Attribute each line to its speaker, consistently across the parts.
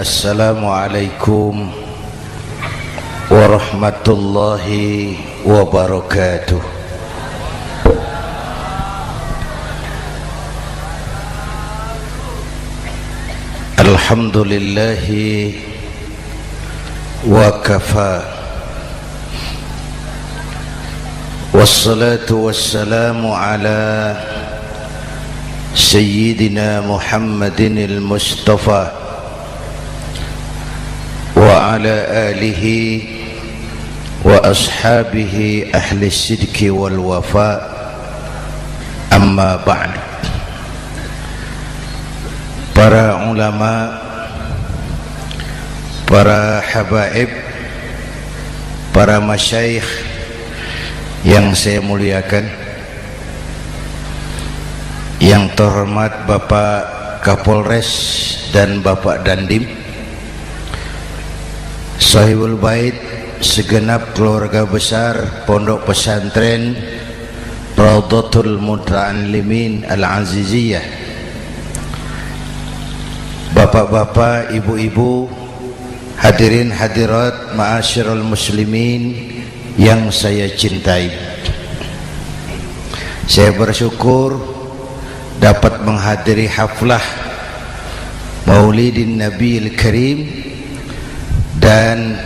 Speaker 1: Assalamualaikum warahmatullahi wabarakatuh. Alhamdulillahi wa kafa, wassalatu wassalamu ala sayyidina Muhammadin al-Mustafa wa ala alihi wa ashabihi ahli sidki wal wafa, amma ba'd. Para ulama, para habaib, para masyayikh yang saya muliakan, yang terhormat Bapak Kapolres dan Bapak Dandim, Sahibul Bait, segenap keluarga besar Pondok Pesantren Raudhatul Muta'allimin Al-Aziziyah, bapak-bapak, ibu-ibu, hadirin hadirat ma'asyiral muslimin yang saya cintai. Saya bersyukur dapat menghadiri haflah Maulidin Nabiil Karim, dan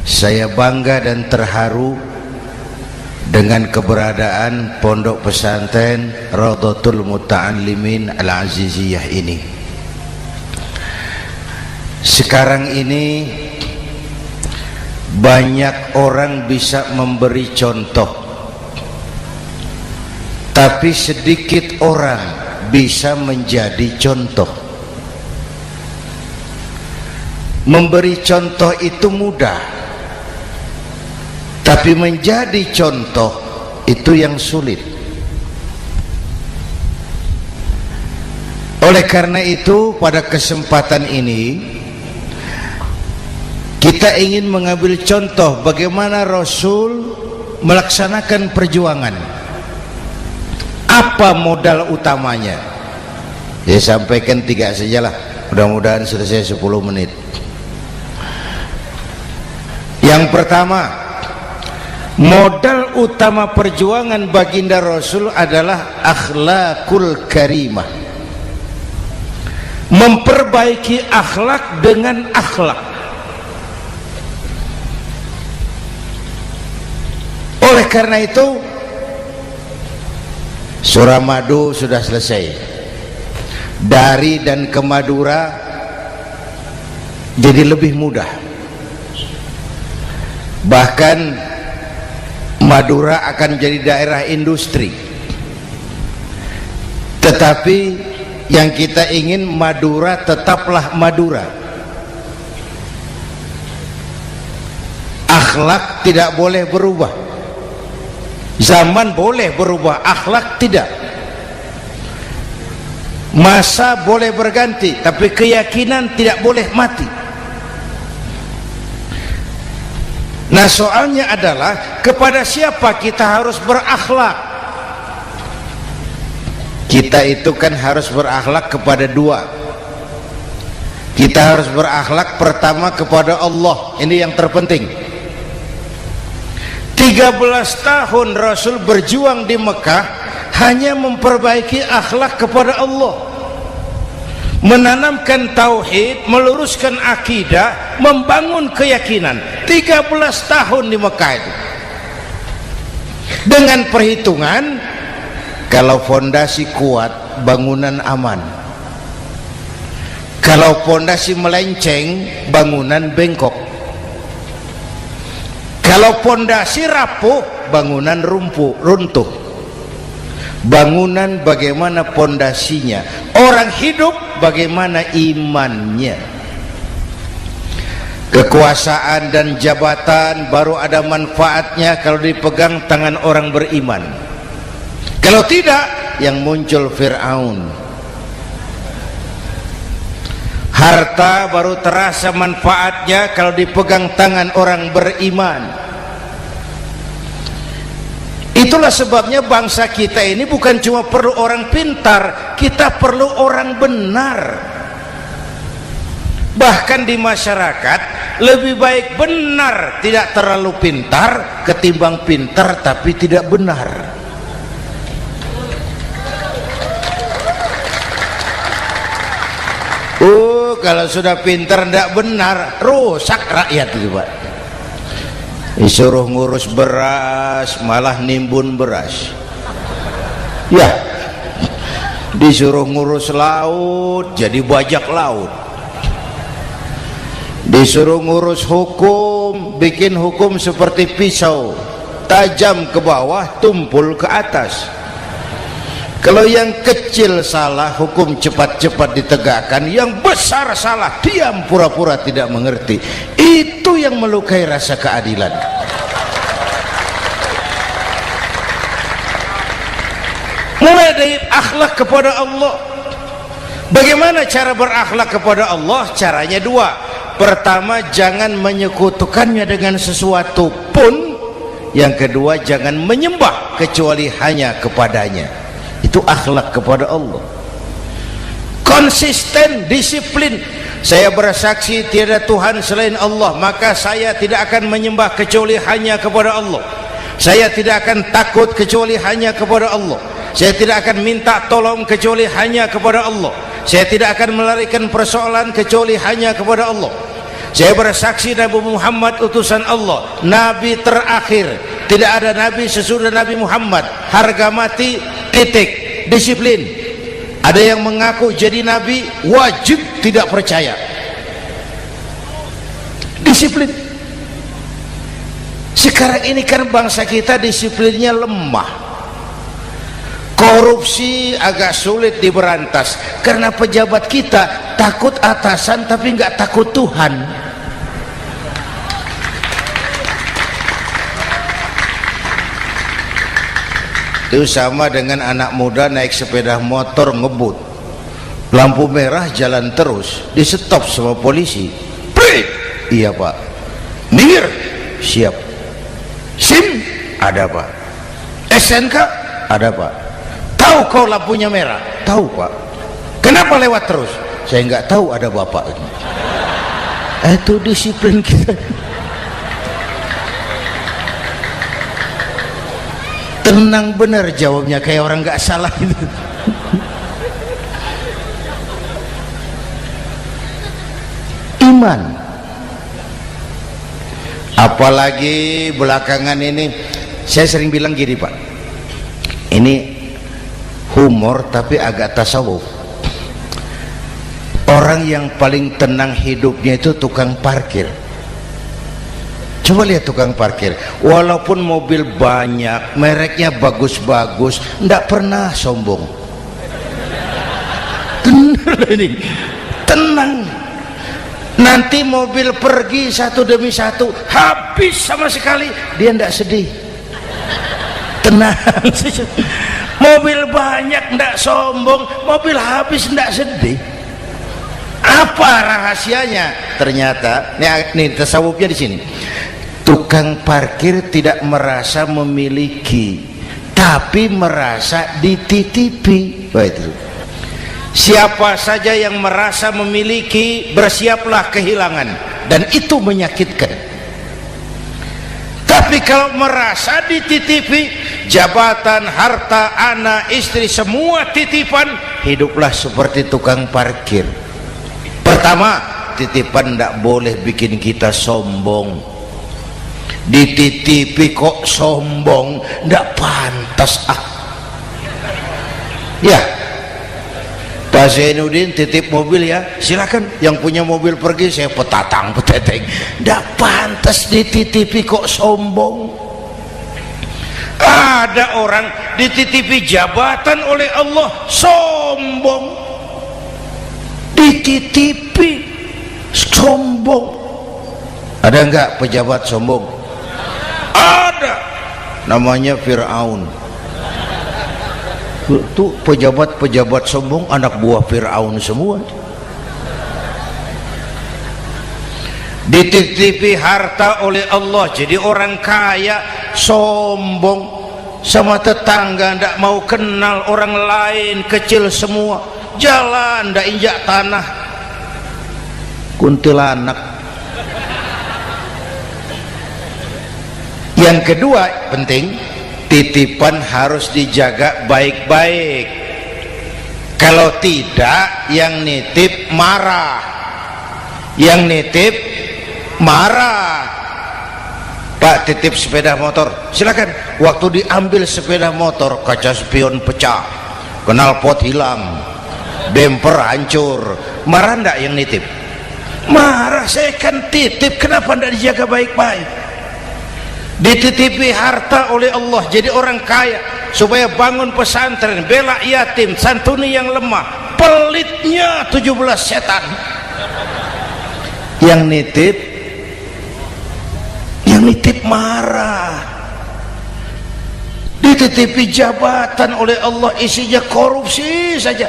Speaker 1: saya bangga dan terharu dengan keberadaan Pondok Pesantren Raudhatul Muta'allimin Al-Aziziyah ini. Sekarang ini banyak orang bisa memberi contoh, tapi sedikit orang bisa menjadi contoh. Memberi contoh itu mudah, tapi menjadi contoh itu yang sulit. Oleh karena itu, pada kesempatan ini kita ingin mengambil contoh bagaimana Rasul melaksanakan perjuangan. Apa modal utamanya? Saya sampaikan 3 sajalah, mudah-mudahan selesai 10 menit. Yang pertama, modal utama perjuangan baginda Rasul adalah akhlakul karimah. Memperbaiki akhlak dengan akhlak. Oleh karena itu, surah Madu sudah selesai. Dari dan ke Madura jadi lebih mudah. Bahkan Madura akan jadi daerah industri. Tetapi yang kita ingin, Madura tetaplah Madura. Akhlak tidak boleh berubah. Zaman boleh berubah, akhlak tidak. Masa boleh berganti, tapi keyakinan tidak boleh mati. Nah, soalnya adalah kepada siapa kita harus berakhlak. Kita itu kan harus berakhlak kepada dua. Kita harus berakhlak pertama kepada Allah. Ini yang terpenting. 13 tahun Rasul berjuang di Mekah hanya memperbaiki akhlak kepada Allah, menanamkan tauhid, meluruskan akidah, membangun keyakinan. 13 tahun di Mekah itu, dengan perhitungan kalau fondasi kuat, bangunan aman. Kalau fondasi melenceng, bangunan bengkok. Kalau fondasi rapuh, bangunan runtuh. Bangunan bagaimana fondasinya, orang hidup bagaimana imannya. Kekuasaan dan jabatan baru ada manfaatnya kalau dipegang tangan orang beriman. Kalau tidak, yang muncul Fir'aun. Harta baru terasa manfaatnya kalau dipegang tangan orang beriman. Itulah sebabnya bangsa kita ini bukan cuma perlu orang pintar, kita perlu orang benar. Bahkan di masyarakat lebih baik benar tidak terlalu pintar ketimbang pintar tapi tidak benar. Kalau sudah pintar tidak benar, rusak rakyat itu Pak. Disuruh ngurus beras malah nimbun beras, ya. Disuruh ngurus laut jadi bajak laut. Disuruh ngurus hukum, bikin hukum seperti pisau, tajam ke bawah, tumpul ke atas. Kalau yang kecil salah, hukum cepat-cepat ditegakkan. Yang besar salah, diam pura-pura tidak mengerti. Itu yang melukai rasa keadilan. Mulai dari akhlak kepada Allah. Bagaimana cara berakhlak kepada Allah? Caranya dua. Pertama, jangan menyekutukannya dengan sesuatu pun. Yang kedua, jangan menyembah kecuali hanya kepadanya. Itu akhlak kepada Allah. Konsisten, disiplin. Saya bersaksi tiada Tuhan selain Allah, maka saya tidak akan menyembah kecuali hanya kepada Allah. Saya tidak akan takut kecuali hanya kepada Allah. Saya tidak akan minta tolong kecuali hanya kepada Allah. Saya tidak akan melarikan persoalan kecuali hanya kepada Allah. Saya bersaksi Nabi Muhammad utusan Allah, Nabi terakhir. Tidak ada Nabi sesudah Nabi Muhammad. Harga mati, titik. Disiplin. Ada yang mengaku jadi Nabi, wajib tidak percaya. Disiplin. Sekarang ini kan bangsa kita disiplinnya lemah. Korupsi agak sulit diberantas karena pejabat kita takut atasan tapi nggak takut Tuhan. Itu sama dengan anak muda naik sepeda motor ngebut, lampu merah jalan terus, di stop sama polisi. Break. Iya Pak. Minggir. Siap. SIM ada Pak. SNK ada Pak. Tahu kau lampunya merah? Tahu Pak. Kenapa lewat terus? Saya nggak tahu, ada bapak. Itu disiplin kita. Tenang bener jawabnya, kayak orang nggak salah itu. Iman. Apalagi belakangan ini saya sering bilang gini Pak, ini humor tapi agak tasawuf. Orang yang paling tenang hidupnya itu tukang parkir. Coba lihat tukang parkir, walaupun mobil banyak, mereknya bagus-bagus, tidak pernah sombong. Tenang. Nanti mobil pergi satu demi satu, habis sama sekali, dia tidak sedih. Tenang. Mobil banyak tidak sombong, mobil habis tidak sedih. Apa rahasianya? Ternyata, nih tasawufnya di sini. Tukang parkir tidak merasa memiliki, tapi merasa dititipi. Wah, itu. Siapa saja yang merasa memiliki, bersiaplah kehilangan, dan itu menyakitkan. Tapi kalau merasa dititipi, jabatan, harta, anak, istri, semua titipan, hiduplah seperti tukang parkir. Pertama, titipan tidak boleh bikin kita sombong. Dititipi kok sombong, tidak pantas ya. Pak Zainuddin titip mobil ya, silakan. Yang punya mobil pergi, saya petatang peteteng. Tidak pantas dititipi kok sombong. Ada orang dititipi jabatan oleh Allah sombong. Dititipi sombong. Ada enggak pejabat sombong? Ada. Namanya Fir'aun. Itu pejabat-pejabat sombong anak buah Fir'aun semua. Dititipi harta oleh Allah jadi orang kaya, sombong sama tetangga, tidak mau kenal orang lain, kecil semua, jalan tidak injak tanah. kuntilanak. Yang kedua penting, titipan harus dijaga baik-baik. Kalau tidak, yang nitip marah. Yang nitip marah. Pak, titip sepeda motor, silakan. Waktu diambil sepeda motor, kaca spion pecah, knalpot hilang, bemper hancur. Marah enggak yang nitip? Marah. Saya kan titip, kenapa enggak dijaga baik-baik? Dititipi harta oleh Allah jadi orang kaya supaya bangun pesantren, bela yatim, santuni yang lemah. Pelitnya 17 setan. Yang nitip marah. Dititipi jabatan oleh Allah isinya korupsi saja,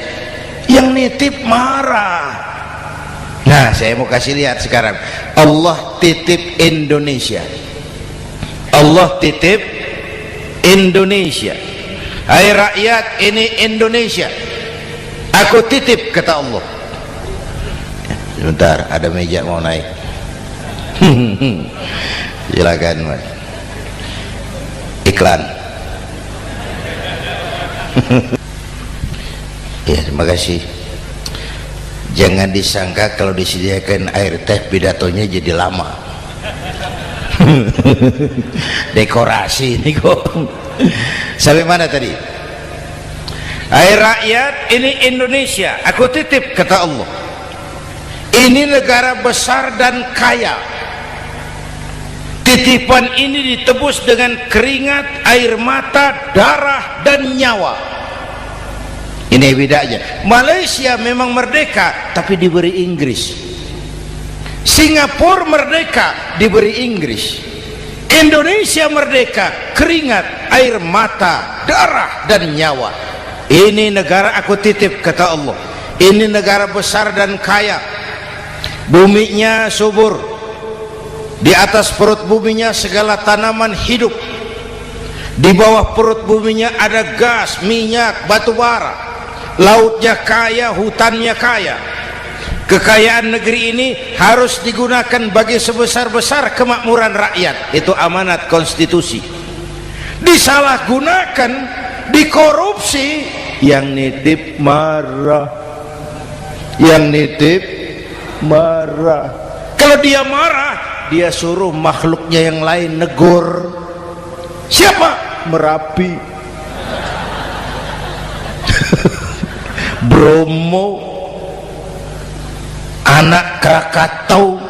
Speaker 1: yang nitip marah. Nah, saya mau kasih lihat sekarang. Allah titip Indonesia. Allah titip Indonesia. Hai rakyat, ini Indonesia, aku titip, kata Allah. Sebentar, ada meja mau naik. Silakan Mas. Iklan. Ya, terima kasih. Jangan disangka kalau disediakan air teh pidatonya jadi lama. Dekorasi ini kok. Sampai mana tadi? Hai rakyat, ini Indonesia, aku titip, kata Allah. Ini negara besar dan kaya. Titipan ini ditebus dengan keringat, air mata, darah, dan nyawa. Ini bedanya. Malaysia memang merdeka tapi diberi Inggris. Singapura merdeka diberi Inggris. Indonesia merdeka, keringat, air mata, darah, dan nyawa. Ini negara aku titip, kata Allah. Ini negara besar dan kaya. Buminya subur. Di atas perut buminya segala tanaman hidup. Di bawah perut buminya ada gas, minyak, batu bara. Lautnya kaya, hutannya kaya. Kekayaan negeri ini harus digunakan bagi sebesar-besar kemakmuran rakyat. Itu amanat konstitusi. Disalahgunakan, dikorupsi, yang nitip marah. Yang nitip marah. Kalau dia marah, dia suruh makhluknya yang lain negur. Siapa? Merapi, Bromo, anak Krakatau.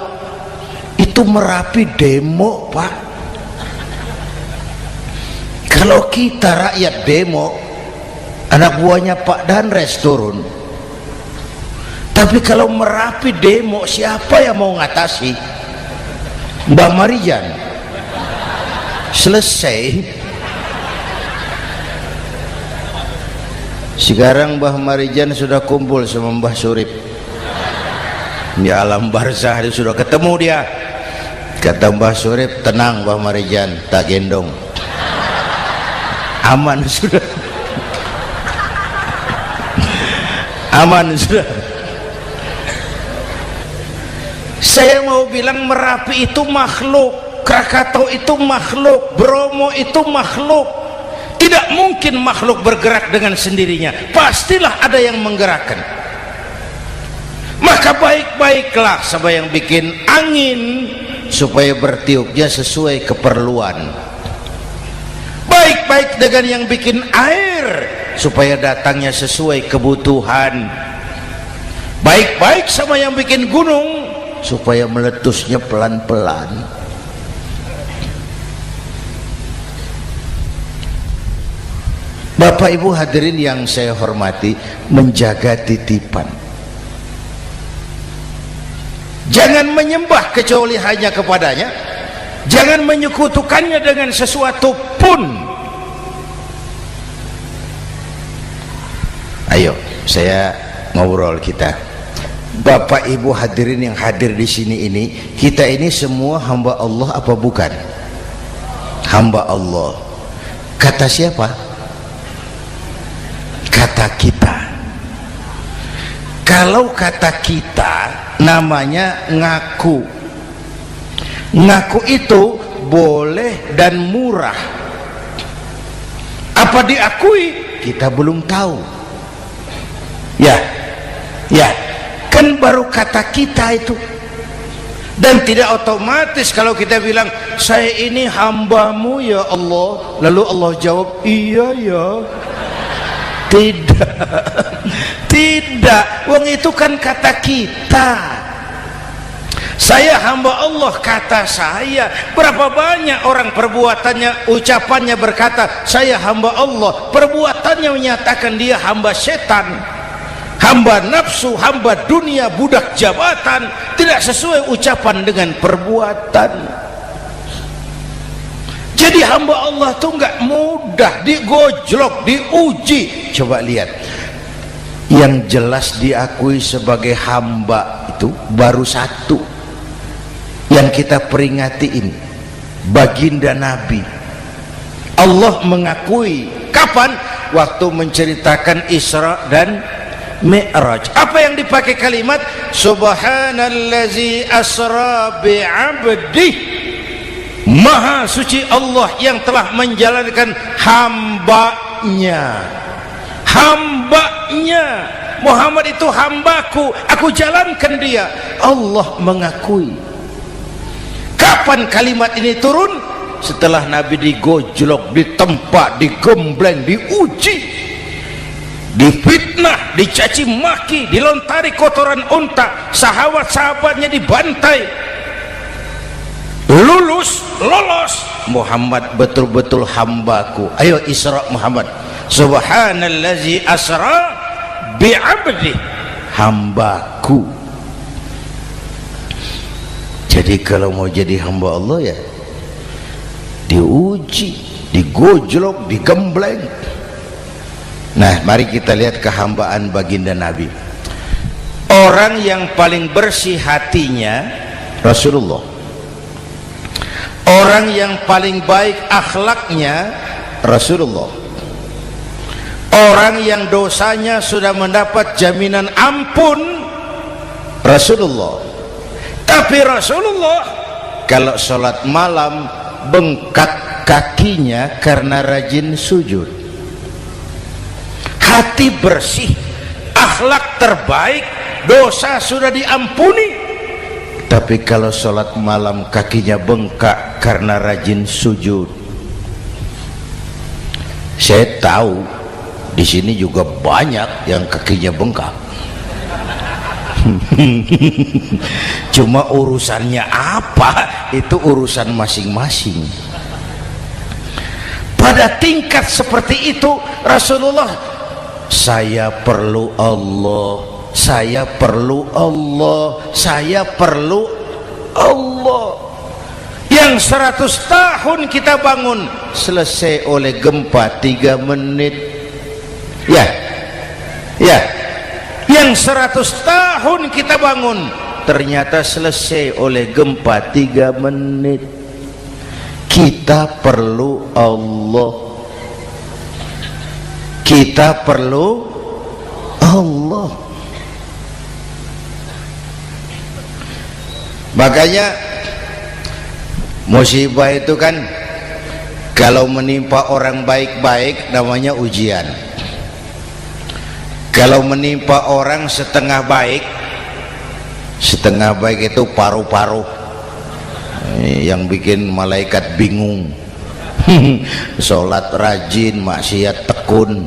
Speaker 1: Itu Merapi demo, Pak. Kalau kita rakyat demo, anak buahnya Pak Danres turun. Tapi kalau Merapi demo, siapa yang mau ngatasi? Mbah Marijan. Selesai. Sekarang Mbah Marijan sudah kumpul sama Mbah Surip di alam barzah. Dia sudah ketemu dia. Kata Mbah Surip, tenang Mbah Marijan, tak gendong, aman sudah. Aman sudah. Saya mau bilang Merapi itu makhluk, Krakatau itu makhluk, Bromo itu makhluk. Tidak mungkin makhluk bergerak dengan sendirinya, pastilah ada yang menggerakkan. Maka baik-baiklah sama yang bikin angin supaya bertiupnya sesuai keperluan. Baik-baik dengan yang bikin air supaya datangnya sesuai kebutuhan. Baik-baik sama yang bikin gunung supaya meletusnya pelan-pelan. Bapak Ibu hadirin yang saya hormati, menjaga titipan. Jangan menyembah kecuali hanya kepadanya. Jangan menyekutukannya dengan sesuatu pun. Ayo, saya ngobrol kita. Bapak Ibu hadirin yang hadir di sini ini, kita ini semua hamba Allah apa bukan? Hamba Allah. Kata siapa? Kata kita. Kalau kata kita, namanya ngaku. Ngaku itu boleh dan murah. Apa diakui? Kita belum tahu. Ya, kan baru kata kita itu. Dan tidak otomatis kalau kita bilang saya ini hambamu ya Allah, lalu Allah jawab iya ya. Tidak, wong itu kan kata kita. Saya hamba Allah kata saya. Berapa banyak orang perbuatannya, ucapannya berkata saya hamba Allah, perbuatannya menyatakan dia hamba setan, hamba nafsu, hamba dunia, budak jabatan. Tidak sesuai ucapan dengan perbuatan. Jadi hamba Allah tuh nggak mudah, digojlok, diuji. Coba lihat, yang jelas diakui sebagai hamba itu baru satu yang kita peringati ini, baginda Nabi. Allah mengakui kapan? Waktu menceritakan Isra dan Mi'raj. Apa yang dipakai kalimat? Subhanallazi asra bi'abdih. Maha suci Allah yang telah menjalankan hambanya. Hambanya. Muhammad itu hambaku, aku jalankan dia. Allah mengakui. Kapan kalimat ini turun? Setelah Nabi digojlok, ditempa, digembleng, diuji, difitnah, dicaci maki, dilontari kotoran unta, sahabat-sahabatnya dibantai. Lolos. Muhammad betul-betul hambaku. Ayo Isra Muhammad. Subhanallazi asra bi'abdi, hambaku. Jadi kalau mau jadi hamba Allah ya diuji, digojlok, digembleng. Nah, mari kita lihat kehambaan baginda Nabi. Orang yang paling bersih hatinya Rasulullah. Orang yang paling baik akhlaknya Rasulullah. Orang yang dosanya sudah mendapat jaminan ampun Rasulullah. Tapi Rasulullah kalau sholat malam bengkak kakinya karena rajin sujud. Hati bersih, akhlak terbaik, dosa sudah diampuni. Tapi kalau sholat malam kakinya bengkak karena rajin sujud. Saya tahu di sini juga banyak yang kakinya bengkak. Cuma urusannya apa, itu urusan masing-masing. Pada tingkat seperti itu Rasulullah, saya perlu Allah, saya perlu Allah, saya perlu Allah. Yang 100 tahun kita bangun selesai oleh gempa 3 menit. Ya. Yang 100 tahun kita bangun ternyata selesai oleh gempa 3 menit. Kita perlu Allah, kita perlu Allah. Makanya musibah itu kan kalau menimpa orang baik-baik namanya ujian. Kalau menimpa orang setengah baik itu paru-paru yang bikin malaikat bingung. Sholat rajin, maksiat tekun,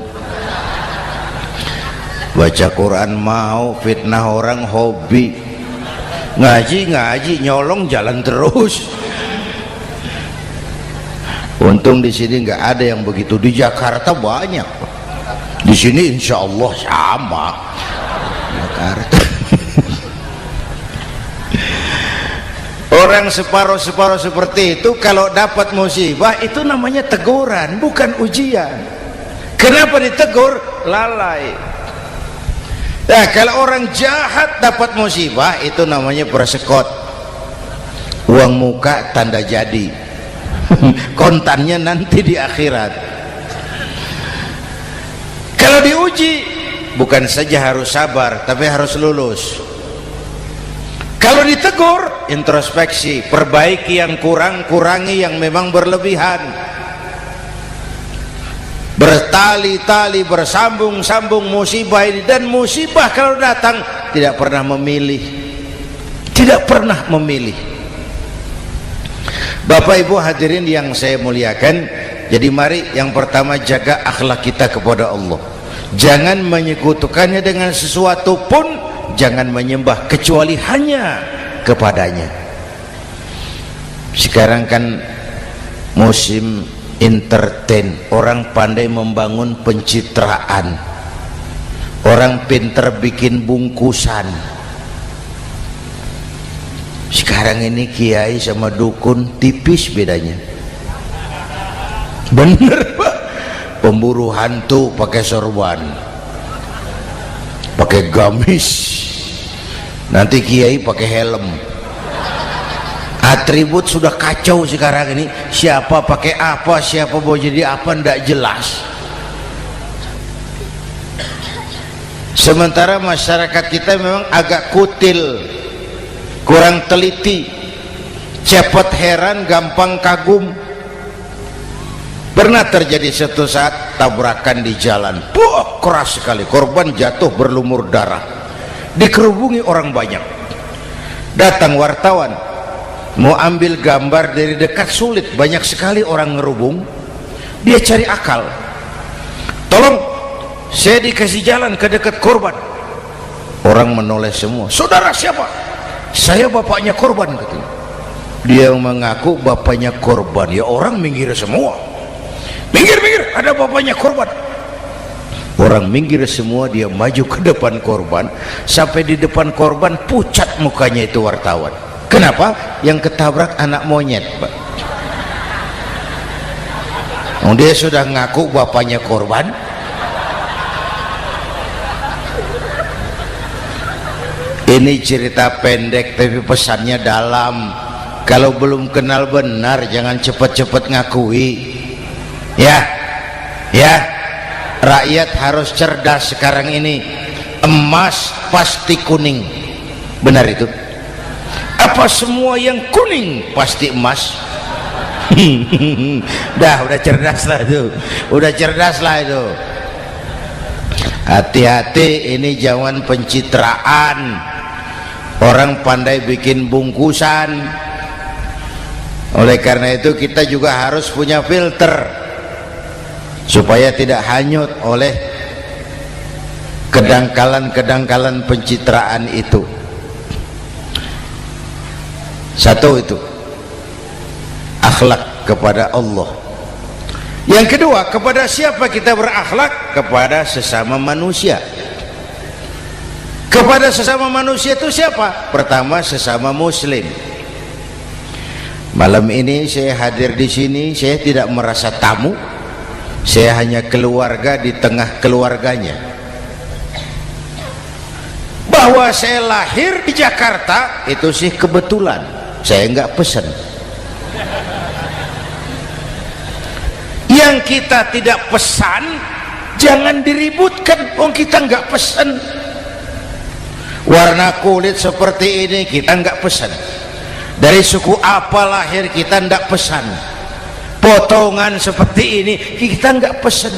Speaker 1: baca Quran mau, fitnah orang hobi, ngaji nyolong jalan terus. Untung di sini nggak ada yang begitu. Di Jakarta banyak. Di sini insya Allah sama. Jakarta. Orang separuh-separuh seperti itu kalau dapat musibah itu namanya teguran, bukan ujian. Kenapa ditegur? Lalai. Nah, kalau orang jahat dapat musibah itu namanya persekot. Uang muka tanda jadi. Kontannya nanti di akhirat. Kalau diuji bukan saja harus sabar tapi harus lulus. Kalau ditegur, introspeksi, perbaiki yang kurang, kurangi yang memang berlebihan. Bertali-tali, bersambung-sambung musibah ini, dan musibah kalau datang tidak pernah memilih, tidak pernah memilih. Bapak Ibu hadirin yang saya muliakan, jadi mari yang pertama jaga akhlak kita kepada Allah. Jangan menyekutukannya dengan sesuatu pun, jangan menyembah kecuali hanya kepadanya. Sekarang kan musim entertain, orang pandai membangun pencitraan, orang pinter bikin bungkusan. Sekarang ini kiai sama dukun tipis bedanya. Bener Pak, pemburu hantu pakai sorban, pakai gamis, nanti kiai pakai helm. Atribut sudah kacau sekarang ini, siapa pakai apa, siapa mau jadi apa, ndak jelas. Sementara masyarakat kita memang agak kutil, kurang teliti, cepat heran, gampang kagum. Pernah terjadi suatu saat tabrakan di jalan, keras sekali, korban jatuh berlumur darah, dikerubungi orang banyak. Datang wartawan mau ambil gambar dari dekat, sulit, banyak sekali orang ngerubung. Dia cari akal, tolong saya dikasih jalan ke dekat korban. Orang menoleh semua. Saudara siapa? Saya bapaknya korban, katanya. Dia mengaku bapaknya korban. Ya orang minggir semua, minggir, ada bapaknya korban. Orang minggir semua, dia maju ke depan korban. Sampai di depan korban pucat mukanya itu wartawan. Kenapa? Yang ketabrak anak monyet, Pak. Dia sudah ngaku bapaknya korban. Ini cerita pendek tapi pesannya dalam. Kalau belum kenal benar jangan cepat-cepat ngakui. Ya, rakyat harus cerdas sekarang ini. Emas pasti kuning, benar itu? Apa semua yang kuning pasti emas? udah cerdas lah itu, udah cerdas lah itu. Hati-hati, ini jangan pencitraan. Orang pandai bikin bungkusan. Oleh karena itu kita juga harus punya filter supaya tidak hanyut oleh kedangkalan-kedangkalan pencitraan itu. Satu itu akhlak kepada Allah. Yang kedua, kepada siapa kita berakhlak? Kepada sesama manusia. Kepada sesama manusia itu siapa? Pertama, sesama muslim. Malam ini saya hadir di sini, saya tidak merasa tamu. Saya hanya keluarga di tengah keluarganya. Bahwa saya lahir di Jakarta itu sih kebetulan, saya nggak pesan. Yang kita tidak pesan jangan diributkan, kita nggak pesan. Warna kulit seperti ini kita nggak pesan. Dari suku apa lahir kita nggak pesan. Potongan seperti ini kita nggak pesan.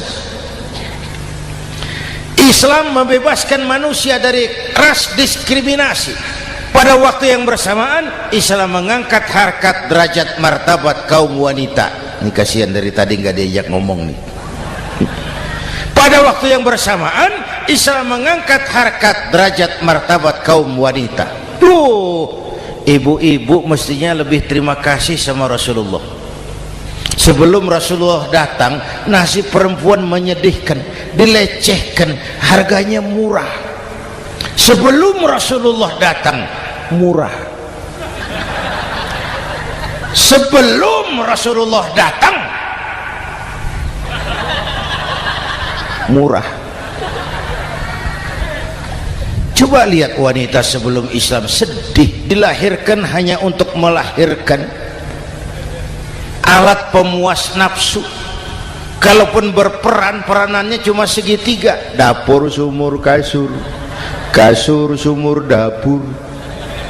Speaker 1: Islam membebaskan manusia dari ras diskriminasi. Pada waktu yang bersamaan Islam mengangkat harkat, derajat, martabat kaum wanita. Ini kasihan dari tadi nggak diajak ngomong nih. Pada waktu yang bersamaan Islam mengangkat harkat, derajat, martabat kaum wanita. Ibu-ibu mestinya lebih terima kasih sama Rasulullah. Sebelum Rasulullah datang, nasib perempuan menyedihkan, dilecehkan, harganya murah. Sebelum Rasulullah datang, murah. Sebelum Rasulullah datang, murah. Coba lihat wanita sebelum Islam, sedih, dilahirkan hanya untuk melahirkan, alat pemuas nafsu. Kalaupun berperan, peranannya cuma segitiga, dapur sumur kasur, kasur sumur dapur.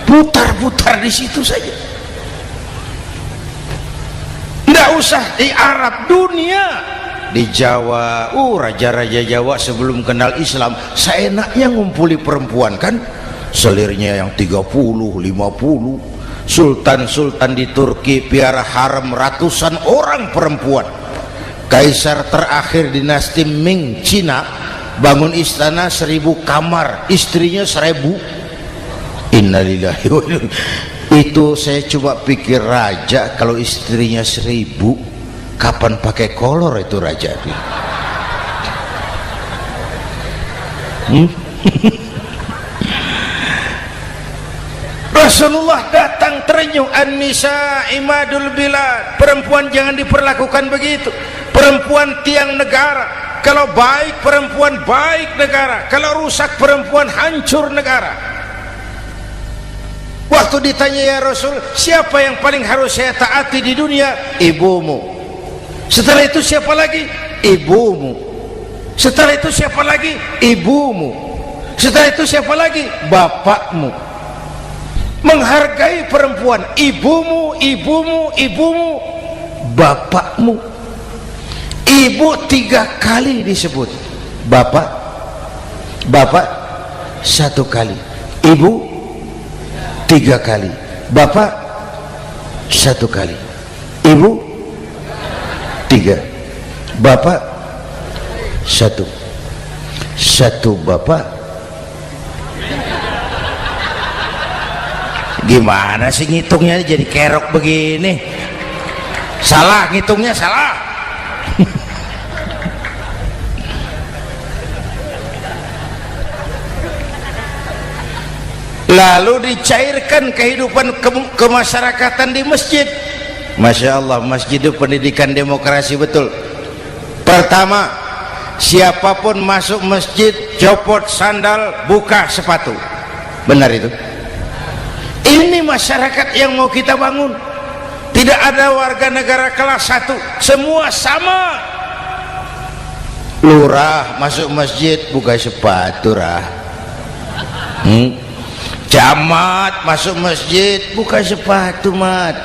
Speaker 1: putar-putar di situ saja, tidak usah di Arab, dunia, di Jawa. Raja-raja Jawa sebelum kenal Islam seenaknya ngumpuli perempuan kan, selirnya yang 30, 50. Sultan-sultan di Turki piara harem ratusan orang perempuan. Kaisar terakhir dinasti Ming Cina bangun istana 1000 kamar, istrinya 1000. Innalillahi wa inna. Itu saya coba pikir, raja kalau istrinya 1000, kapan pakai kolor itu raja? Rasulullah datang terenyuh, an-nisa imadul bilad, perempuan jangan diperlakukan begitu, perempuan tiang negara, kalau baik perempuan baik negara, kalau rusak perempuan hancur negara. Waktu ditanya, ya Rasul, siapa yang paling harus saya taati di dunia? Ibumu. Setelah itu siapa lagi? Ibumu. Setelah itu siapa lagi? Ibumu. Setelah itu siapa lagi? Bapakmu. Menghargai perempuan, ibumu, ibumu, ibumu, bapakmu. Ibu 3 kali disebut, bapak 1 kali, ibu 3 kali, bapak 1 kali, ibu 3, bapak 1, 1 bapak. Gimana sih ngitungnya jadi kerok begini? Salah ngitungnya, salah. Lalu dicairkan kehidupan kemasyarakatan di masjid. Masya Allah, masjid itu pendidikan demokrasi betul. Pertama, siapapun masuk masjid copot sandal, buka sepatu. Benar itu? Ini masyarakat yang mau kita bangun. Tidak ada warga negara kelas 1, semua sama. Lurah masuk masjid buka sepatu, rah. Camat masuk masjid buka sepatu, mat.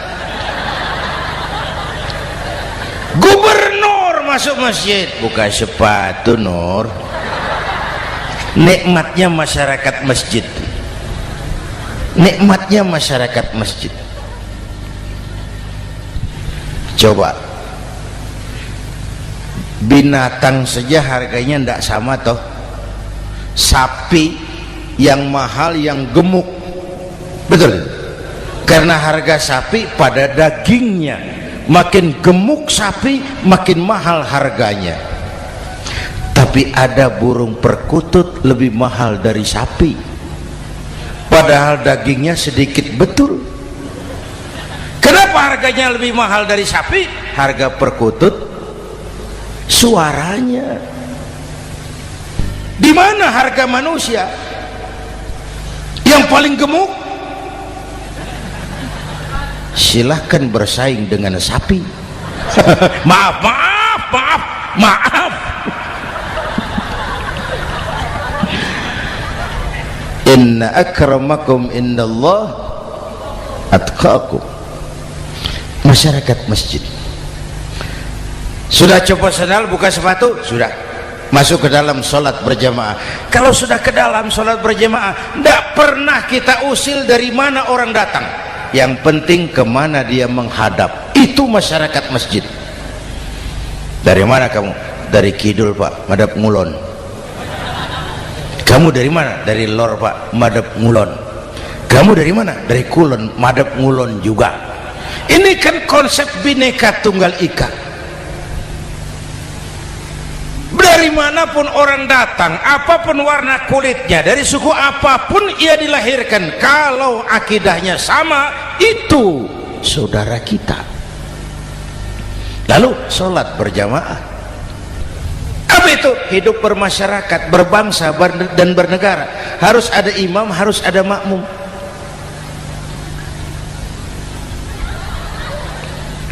Speaker 1: Gubernur masuk masjid buka sepatu, Nur. Nikmatnya masyarakat masjid, nikmatnya masyarakat masjid. Coba binatang saja harganya tidak sama toh. Sapi yang mahal yang gemuk, betul, karena harga sapi pada dagingnya. Makin gemuk sapi makin mahal harganya. Tapi ada burung perkutut lebih mahal dari sapi, padahal dagingnya sedikit, betul. Kenapa harganya lebih mahal dari sapi? Harga perkutut suaranya. Di mana harga manusia yang paling gemuk? Silahkan bersaing dengan sapi. Maaf. Inna akramakum indallah atqakum. Masyarakat masjid sudah copot sandal, buka sepatu, sudah masuk ke dalam sholat berjamaah. Kalau sudah ke dalam sholat berjamaah, tidak pernah kita usil dari mana orang datang, yang penting kemana dia menghadap. Itu masyarakat masjid. Dari mana kamu? Dari kidul, Pak, madhab ngulon. Kamu dari mana? Dari lor, Pak, madhab ngulon. Kamu dari mana? Dari kulon, madhab ngulon juga. Ini kan konsep bineka tunggal ika. Dari manapun orang datang, apapun warna kulitnya, dari suku apapun ia dilahirkan, kalau akidahnya sama, itu saudara kita. Lalu sholat berjamaah. Apa itu? Hidup bermasyarakat, berbangsa dan bernegara. Harus ada imam, harus ada makmum.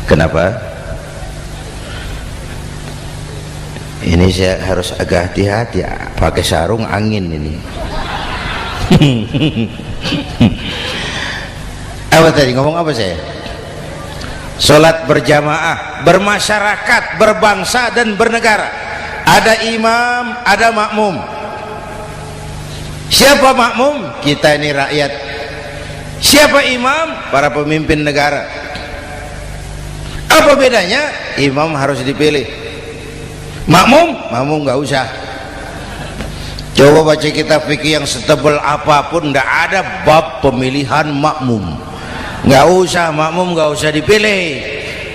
Speaker 1: Kenapa? Ini saya harus agak hati-hati, pakai sarung angin ini. Apa tadi ngomong apa saya? Sholat berjamaah, bermasyarakat, berbangsa dan bernegara. Ada imam, ada makmum. Siapa makmum? Kita ini rakyat. Siapa imam? Para pemimpin negara. Apa bedanya? Imam harus dipilih, makmum nggak usah. Coba baca kitab fikih yang setebal apapun, tidak ada bab pemilihan makmum. Nggak usah, makmum nggak usah dipilih.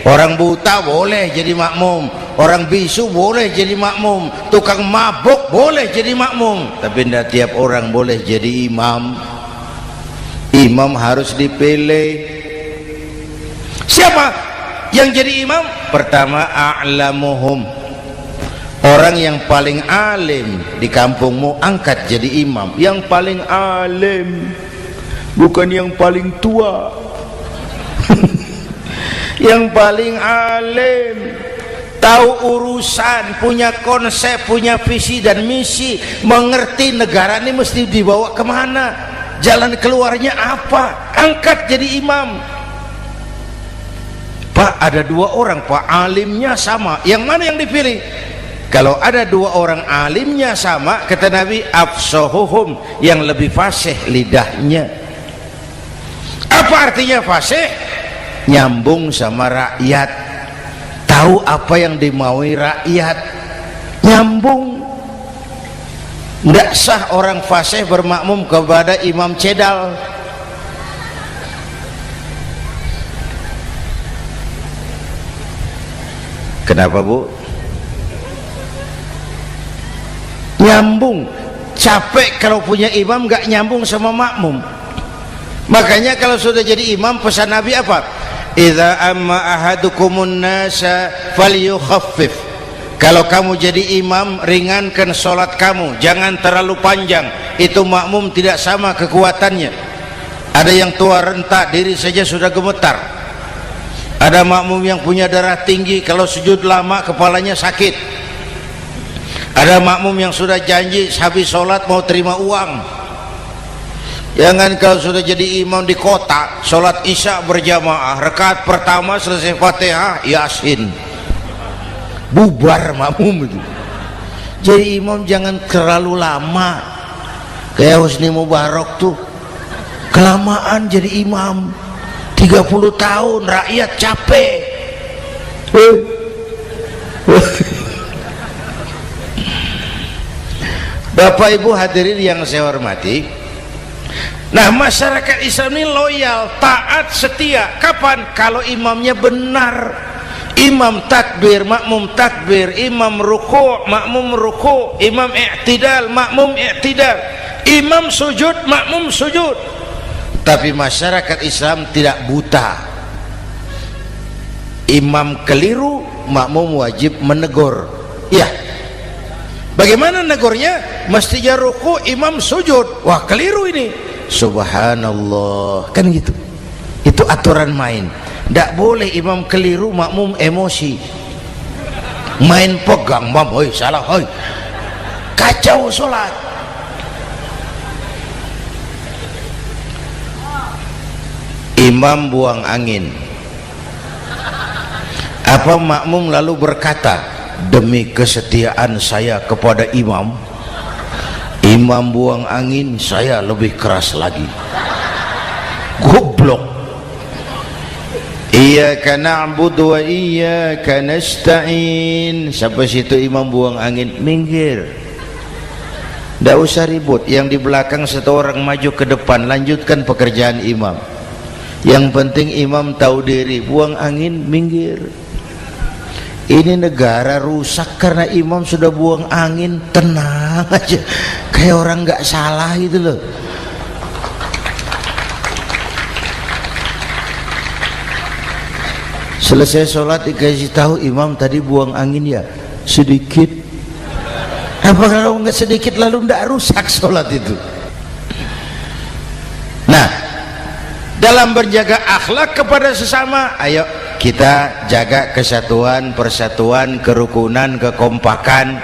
Speaker 1: Orang buta boleh jadi makmum, orang bisu boleh jadi makmum, tukang mabuk boleh jadi makmum, tapi tidak tiap orang boleh jadi imam. Imam harus dipilih. Siapa yang jadi imam? Pertama, a'lamuhum, orang yang paling alim di kampungmu angkat jadi imam. Yang paling alim, bukan yang paling tua. Yang paling alim, tahu urusan, punya konsep, punya visi dan misi, mengerti negara ini mesti dibawa kemana, jalan keluarnya apa, angkat jadi imam. Pak, ada dua orang Pak, alimnya sama, yang mana yang dipilih? Kalau ada dua orang alimnya sama, kata Nabi, afsahuhum, yang lebih fasih lidahnya. Apa artinya fasih? Nyambung sama rakyat, tahu apa yang dimaui rakyat, nyambung. Tidak sah orang fasih bermakmum kepada imam cedal. Kenapa Bu? Nyambung. Capek kalau punya imam gak nyambung sama makmum. Makanya kalau sudah jadi imam, pesan Nabi apa? Idza amma ahadukumun nasa falyukhaffif. Kalau kamu jadi imam, ringankan sholat kamu, jangan terlalu panjang. Itu makmum tidak sama kekuatannya. Ada yang tua renta, diri saja sudah gemetar. Ada makmum yang punya darah tinggi, kalau sujud lama kepalanya sakit. Ada makmum yang sudah janji habis sholat mau terima uang. Jangan kalau sudah jadi imam di kota, sholat isya berjamaah, rakaat pertama selesai Fatihah, Yasin, bubar makmum itu. Jadi imam jangan terlalu lama, kayak Husni Mubarak tuh kelamaan jadi imam 30 tahun, rakyat capek. Bapak Ibu hadirin yang saya hormati, nah masyarakat Islam ini loyal, taat, setia. Kapan? Kalau imamnya benar. Imam takbir, makmum takbir, imam ruku', makmum ruku', imam i'tidal, makmum i'tidal, imam sujud, makmum sujud. Tapi masyarakat Islam tidak buta. Imam keliru, makmum wajib menegur. Ya, bagaimana negurnya? Mestinya ruku', imam sujud. Wah, keliru ini. Subhanallah, kan gitu. Itu aturan main. Tidak boleh imam keliru, makmum emosi, main pegang, mam, hoi salah, hoi, kacau sholat. Imam buang angin, apa makmum lalu berkata, demi kesetiaan saya kepada imam, imam buang angin, saya lebih keras lagi. Goblok. Iyyaka na'budu wa iyyaka nasta'in. Sampai situ imam buang angin, minggir, tidak usah ribut. Yang di belakang satu orang maju ke depan, lanjutkan pekerjaan imam. Yang penting imam tahu diri, buang angin, minggir. Ini negara rusak karena imam sudah buang angin. Tenang aja, kayak orang nggak salah gitu loh. Selesai sholat dikasih tahu, imam tadi buang angin ya sedikit. Apa kalau nggak sedikit lalu nggak rusak sholat itu? Nah, dalam berjaga akhlak kepada sesama, ayo kita jaga kesatuan, persatuan, kerukunan, kekompakan.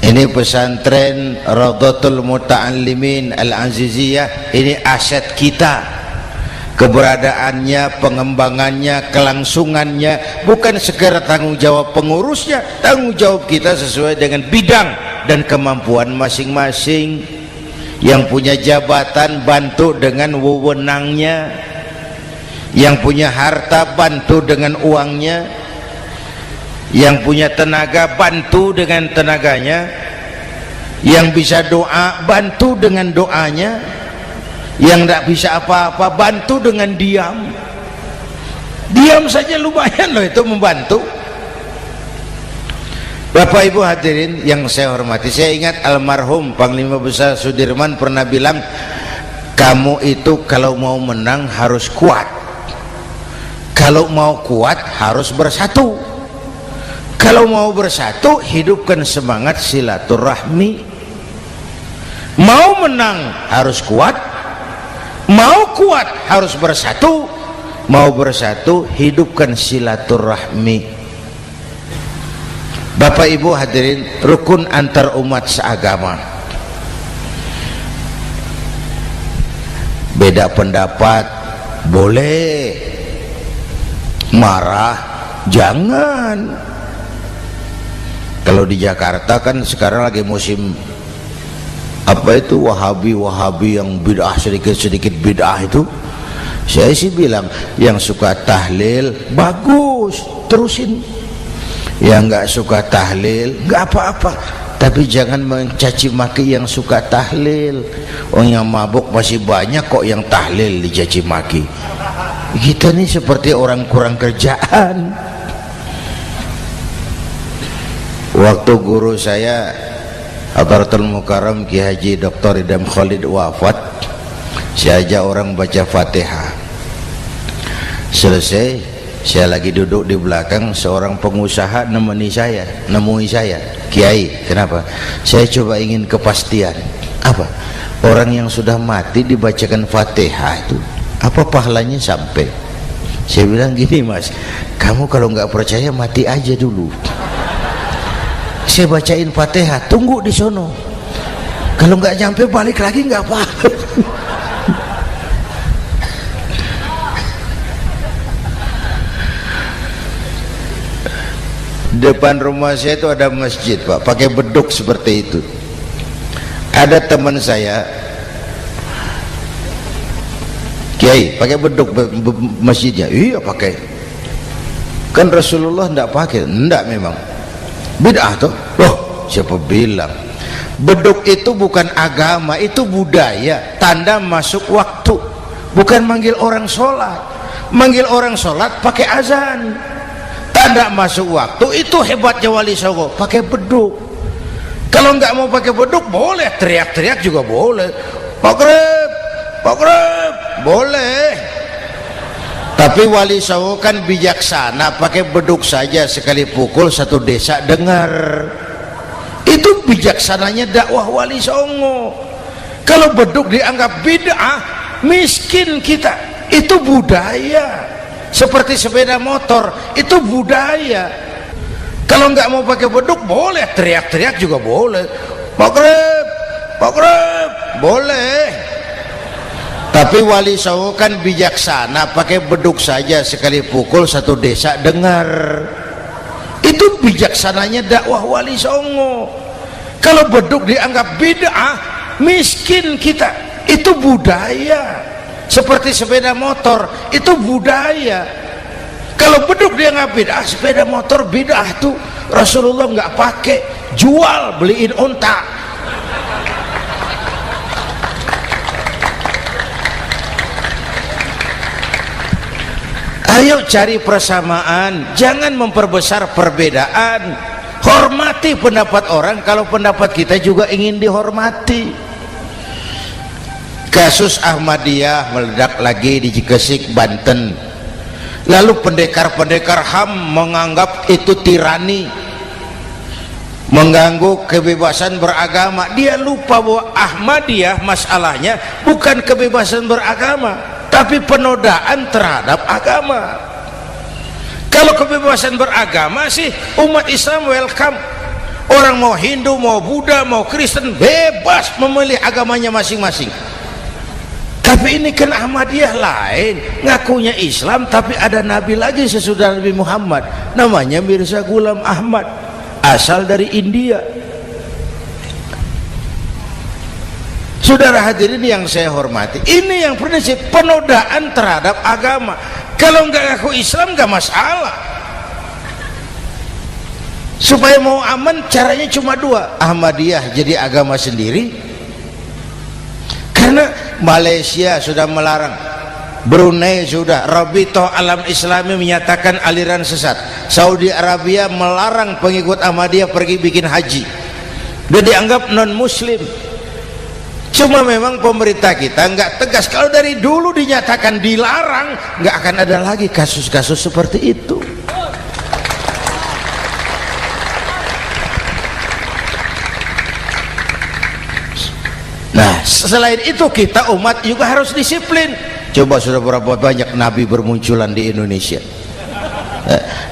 Speaker 1: Ini pesantren Raudhatul Muta'allimin Al-Aziziyah, ini aset kita. keberadaannya, pengembangannya, kelangsungannya, bukan sekedar tanggung jawab pengurusnya, tanggung jawab kita sesuai dengan bidang dan kemampuan masing-masing. Yang punya jabatan bantu dengan wewenangnya, yang punya harta bantu dengan uangnya, yang punya tenaga bantu dengan tenaganya, yang bisa doa bantu dengan doanya, yang tidak bisa apa-apa bantu dengan diam. Diam saja lumayan loh itu membantu. Bapak Ibu hadirin yang saya hormati, saya ingat almarhum Panglima Besar Sudirman pernah bilang, kamu itu kalau mau menang harus kuat, kalau mau kuat harus bersatu, kalau mau bersatu hidupkan semangat silaturahmi. Mau menang harus kuat, mau kuat harus bersatu, mau bersatu hidupkan silaturahmi. Bapak Ibu hadirin, rukun antar umat seagama. Beda pendapat boleh, marah jangan. Kalau di Jakarta kan sekarang lagi musim apa itu wahabi yang bid'ah, sedikit bid'ah itu. Saya sih bilang yang suka tahlil bagus, terusin. Yang nggak suka tahlil nggak apa-apa, tapi jangan mencaci maki yang suka tahlil. Orang yang mabuk masih banyak kok yang tahlil dicaci maki. Kita nih seperti orang kurang kerjaan. Waktu guru saya Hadratul Mukarram Ki Haji Dr. Idham Khalid wafat, saya ajak orang baca Fatihah. Selesai, saya lagi duduk di belakang, seorang pengusaha nemui saya, Kiai, kenapa? Saya coba ingin kepastian. Apa? Orang yang sudah mati dibacakan Fatihah itu apa pahalanya sampai? Saya bilang gini, Mas, kamu kalau nggak percaya mati aja dulu. Saya bacain Fatihah, tunggu di sono. Kalau nggak nyampe balik lagi nggak apa-apa. Depan rumah saya itu ada masjid, Pak, pakai beduk seperti itu. Ada teman saya Kiai pakai beduk masjidnya. Iya pakai. Kan Rasulullah tidak pakai. Tidak memang bid'ah tuh. Loh, siapa bilang? Beduk itu bukan agama, itu budaya, tanda masuk waktu. Bukan manggil orang sholat. Manggil orang sholat pakai azan, tanda masuk waktu. Itu hebatnya Wali Songo, pakai beduk. Kalau nggak mau pakai beduk boleh teriak-teriak juga boleh. Pogreb boleh. Tapi Wali Songo kan bijaksana, pakai beduk saja, sekali pukul satu desa dengar. Itu bijaksananya dakwah Wali Songo. Kalau beduk dianggap bid'ah, miskin kita. Itu budaya. Seperti sepeda motor, itu budaya. Kalau nggak mau pakai beduk boleh teriak-teriak juga boleh. Pogreb boleh. Tapi Wali Songo kan bijaksana, pakai beduk saja, sekali pukul satu desa dengar. Itu bijaksananya dakwah Wali Songo. Kalau beduk dianggap bid'ah, miskin kita. Itu budaya. Seperti sepeda motor, itu budaya. Kalau beduk dianggap bid'ah, sepeda motor bid'ah tuh. Rasulullah nggak pakai, jual, beliin unta. Ayo cari persamaan, jangan memperbesar perbedaan. Hormati pendapat orang kalau pendapat kita juga ingin dihormati. Kasus Ahmadiyah meledak lagi di Cikesik, Banten. Lalu pendekar-pendekar HAM menganggap itu tirani, mengganggu kebebasan beragama. Dia lupa bahwa Ahmadiyah masalahnya bukan kebebasan beragama, tapi penodaan terhadap agama. Kalau kebebasan beragama sih umat Islam welcome. Orang mau Hindu, mau Buddha, mau Kristen bebas memilih agamanya masing-masing. Tapi ini kan Ahmadiyah lain, ngakunya Islam tapi ada nabi lagi sesudah Nabi Muhammad, namanya Mirza Ghulam Ahmad, asal dari India. Saudara hadirin yang saya hormati, ini yang prinsip penodaan terhadap agama. Kalau nggak ngaku Islam nggak masalah. Supaya mau aman caranya cuma dua, Ahmadiyah jadi agama sendiri, karena Malaysia sudah melarang, Brunei sudah, Rabithah Alam Islami menyatakan aliran sesat, Saudi Arabia melarang pengikut Ahmadiyah pergi bikin haji, dia dianggap non muslim. Cuma memang pemerintah kita nggak tegas. Kalau dari dulu dinyatakan dilarang, nggak akan ada lagi kasus-kasus seperti itu. Nah, selain itu kita umat juga harus disiplin. Coba sudah berapa banyak nabi bermunculan di Indonesia.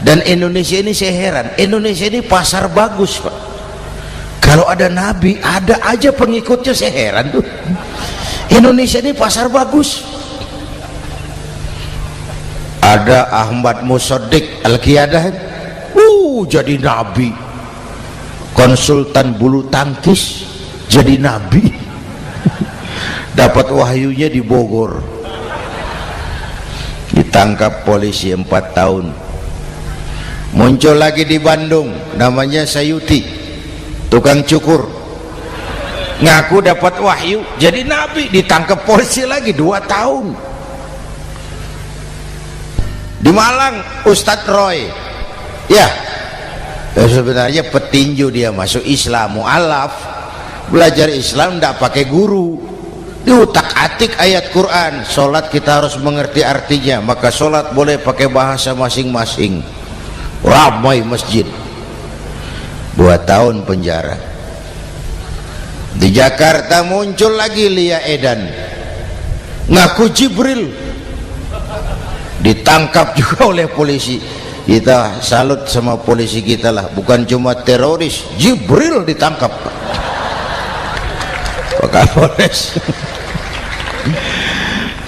Speaker 1: Dan Indonesia ini saya heran, Indonesia ini pasar bagus, Pak. Kalau ada nabi, ada aja pengikutnya, saya heran tuh. Indonesia ini pasar bagus. Ada Ahmad Musaddiq Al-Qiyadah, jadi nabi. Konsultan bulu tangkis jadi nabi. Dapat wahyunya di Bogor, ditangkap polisi 4 tahun. Muncul lagi di Bandung, namanya Sayuti, tukang cukur, ngaku dapat wahyu jadi nabi, ditangkap polisi lagi 2 tahun. Di Malang Ustadz Roy, ya sebenarnya petinju, dia masuk Islam, mu'alaf, belajar Islam tidak pakai guru, diutak-atik ayat Quran. Sholat kita harus mengerti artinya, maka sholat boleh pakai bahasa masing-masing. Ramai masjid. 2 tahun penjara. Di Jakarta muncul lagi Lia Edan, ngaku Jibril, ditangkap juga oleh polisi. Kita salut sama polisi kita lah, bukan cuma teroris, Jibril ditangkap Pak Kapolres.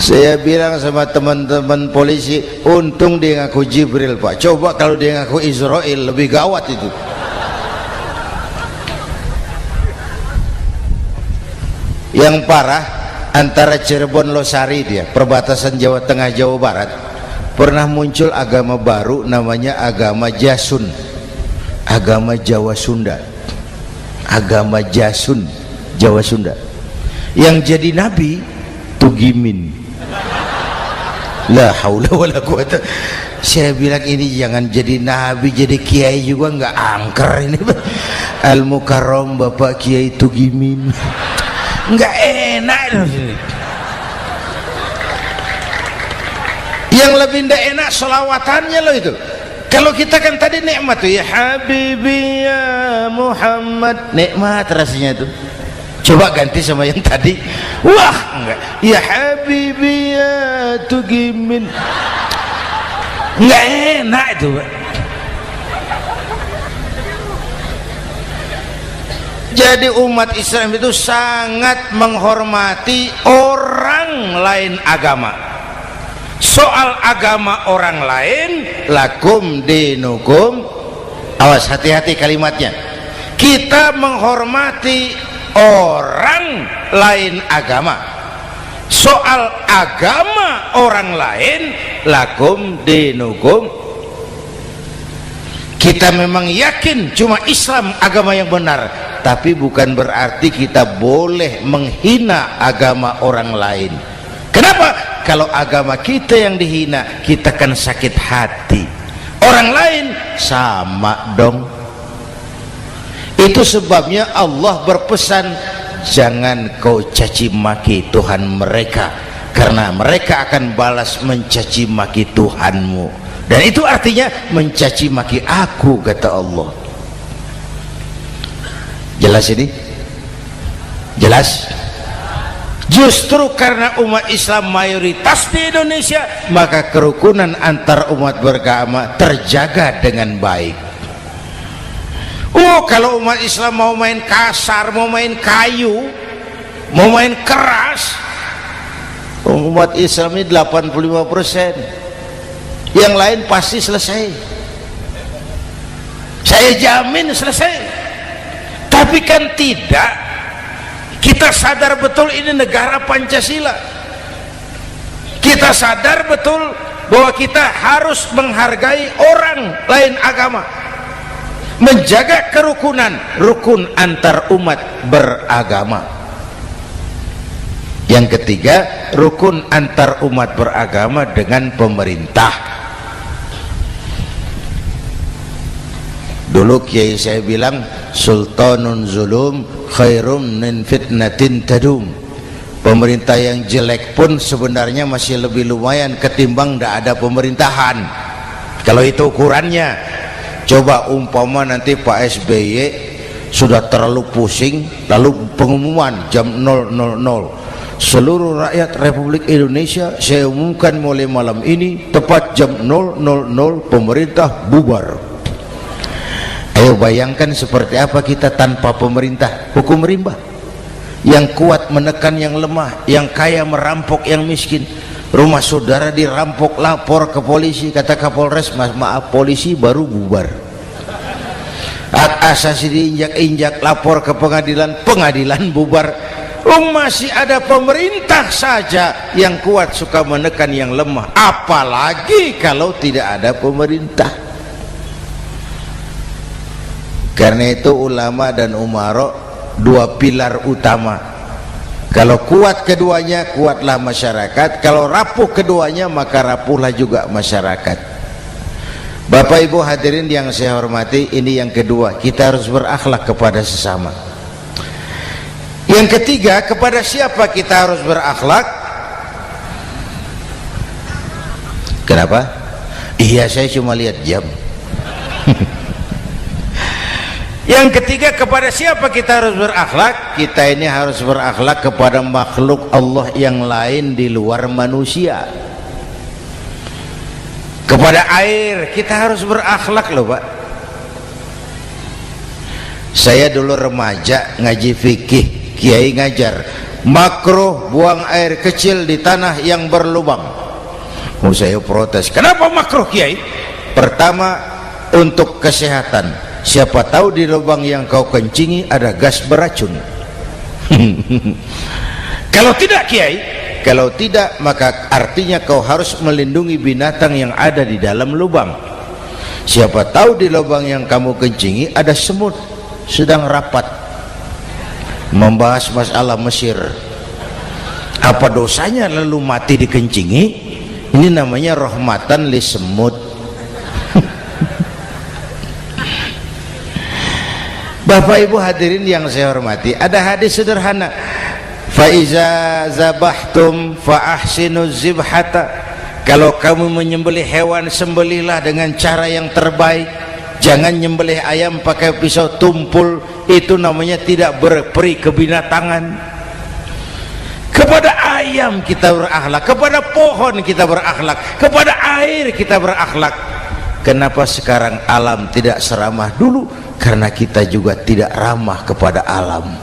Speaker 1: Saya bilang sama teman-teman polisi, untung dia ngaku Jibril, Pak. Coba kalau dia ngaku Israel, lebih gawat itu. Yang parah, antara Cirebon Losari, dia perbatasan Jawa Tengah Jawa Barat, pernah muncul agama baru namanya agama Jasun, agama Jawa Sunda, agama Jasun Jawa Sunda. Yang jadi nabi Tugimin. La haula wala quwata. Saya bilang ini jangan jadi nabi, jadi kiai juga nggak angker ini. Al Mukarram Bapak Kiai Tugimin, nggak enak. Yang lebih ndak enak selawatannya loh itu. Kalau kita kan tadi nikmat tuh, ya Habibi ya Muhammad, nikmat rasanya itu. Coba ganti sama yang tadi, wah enggak, ya Habibi ya Tugimin, enggak enak itu, Pak. Jadi umat Islam itu sangat menghormati orang lain agama. Soal agama orang lain, lakum dinukum, awas hati-hati kalimatnya. Kita menghormati orang lain agama. Soal agama orang lain, lakum dinukum, kita memang yakin cuma Islam agama yang benar, tapi bukan berarti kita boleh menghina agama orang lain. Kenapa? Kalau agama kita yang dihina, kita kan sakit hati. Orang lain sama dong. Itu sebabnya Allah berpesan, jangan kau caci maki Tuhan mereka, karena mereka akan balas mencaci maki Tuhanmu. Dan itu artinya mencaci maki aku, kata Allah. Jelas ini? Jelas? Justru karena umat Islam mayoritas di Indonesia, maka kerukunan antar umat beragama terjaga dengan baik. Kalau umat Islam mau main kasar, mau main kayu, mau main keras, Umat Islam ini 85%, yang lain pasti selesai, saya jamin selesai. Tapi kan tidak, kita sadar betul ini negara Pancasila, kita sadar betul bahwa kita harus menghargai orang lain agama, menjaga kerukunan, rukun antar umat beragama. Yang ketiga, rukun antar umat beragama dengan pemerintah. Dulu kiai saya bilang, sultanun zulum khairum min fitnatin tadum. Pemerintah yang jelek pun sebenarnya masih lebih lumayan ketimbang tidak ada pemerintahan, kalau itu ukurannya. Coba umpama nanti Pak SBY sudah terlalu pusing, lalu pengumuman jam 000, seluruh rakyat Republik Indonesia saya umumkan mulai malam ini tepat jam 000 pemerintah bubar. Ayo bayangkan seperti apa kita tanpa pemerintah. Hukum rimba, yang kuat menekan yang lemah, yang kaya merampok yang miskin. Rumah saudara dirampok, lapor ke polisi, kata Kapolres, maaf polisi baru bubar. Hak asasi diinjak-injak, lapor ke pengadilan, pengadilan bubar. Masih ada pemerintah saja yang kuat suka menekan yang lemah, apalagi kalau tidak ada pemerintah. Karena itu ulama dan umarok dua pilar utama. Kalau kuat keduanya, kuatlah masyarakat. Kalau rapuh keduanya, maka rapuhlah juga masyarakat. Bapak Ibu hadirin yang saya hormati, ini yang kedua, kita harus berakhlak kepada sesama. Yang ketiga, kepada siapa kita harus berakhlak? Kenapa? Iya, saya cuma lihat jam. Yang ketiga, kepada siapa kita harus berakhlak? Kita ini harus berakhlak kepada makhluk Allah yang lain di luar manusia. Kepada air kita harus berakhlak loh Pak. Saya dulu remaja ngaji fikih, kiai ngajar makruh buang air kecil di tanah yang berlubang. Saya protes, kenapa makruh kiai? Pertama, untuk kesehatan. Siapa tahu di lubang yang kau kencingi ada gas beracun. Kalau tidak kiai, kalau tidak maka artinya kau harus melindungi binatang yang ada di dalam lubang. Siapa tahu di lubang yang kamu kencingi ada semut sedang rapat membahas masalah Mesir. Apa dosanya lalu mati dikencingi? Ini namanya rahmatan li semut. Bapak Ibu hadirin yang saya hormati, ada hadis sederhana, faiza zabahtum fa ahsinu zibhata. Kalau kamu menyembelih hewan, sembelihlah dengan cara yang terbaik. Jangan nyembelih ayam pakai pisau tumpul, itu namanya tidak berperi kebinatangan. Kepada ayam kita berakhlak, kepada pohon kita berakhlak, kepada air kita berakhlak. Kenapa sekarang alam tidak seramah dulu? Karena kita juga tidak ramah kepada alam.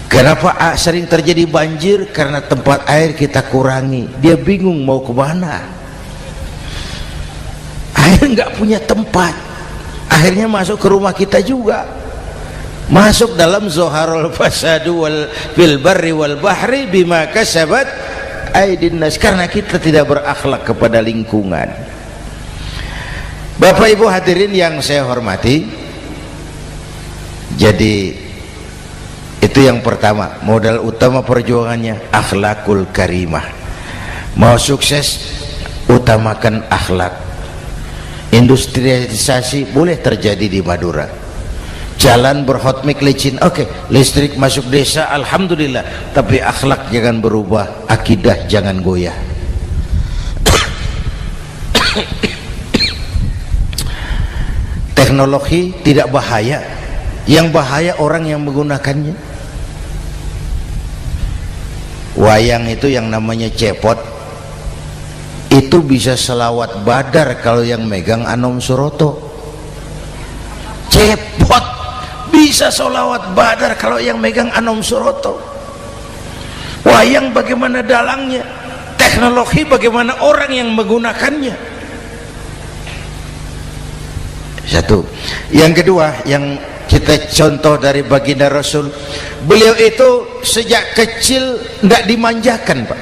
Speaker 1: Kenapa sering terjadi banjir? Karena tempat air kita kurangi. Dia bingung mau ke mana. Air nggak punya tempat. Akhirnya masuk ke rumah kita juga. Masuk dalam zoharul fasadu wal fil barri wal bahri bima kasabat aydin nas. Karena kita tidak berakhlak kepada lingkungan. Bapak Ibu hadirin yang saya hormati, jadi itu yang pertama, modal utama perjuangannya akhlakul karimah. Mau sukses, utamakan akhlak. Industrialisasi boleh terjadi di Madura, jalan berhotmik licin, oke, listrik masuk desa, alhamdulillah, tapi akhlak jangan berubah, akidah jangan goyah. Teknologi tidak bahaya, yang bahaya orang yang menggunakannya. Wayang itu yang namanya cepot, itu bisa selawat badar kalau yang megang Anom Suroto. Cepot bisa selawat badar kalau yang megang Anom Suroto. Wayang bagaimana dalangnya, teknologi bagaimana orang yang menggunakannya. Satu. Yang kedua, yang kita contoh dari baginda Rasul, beliau itu sejak kecil tidak dimanjakan, Pak.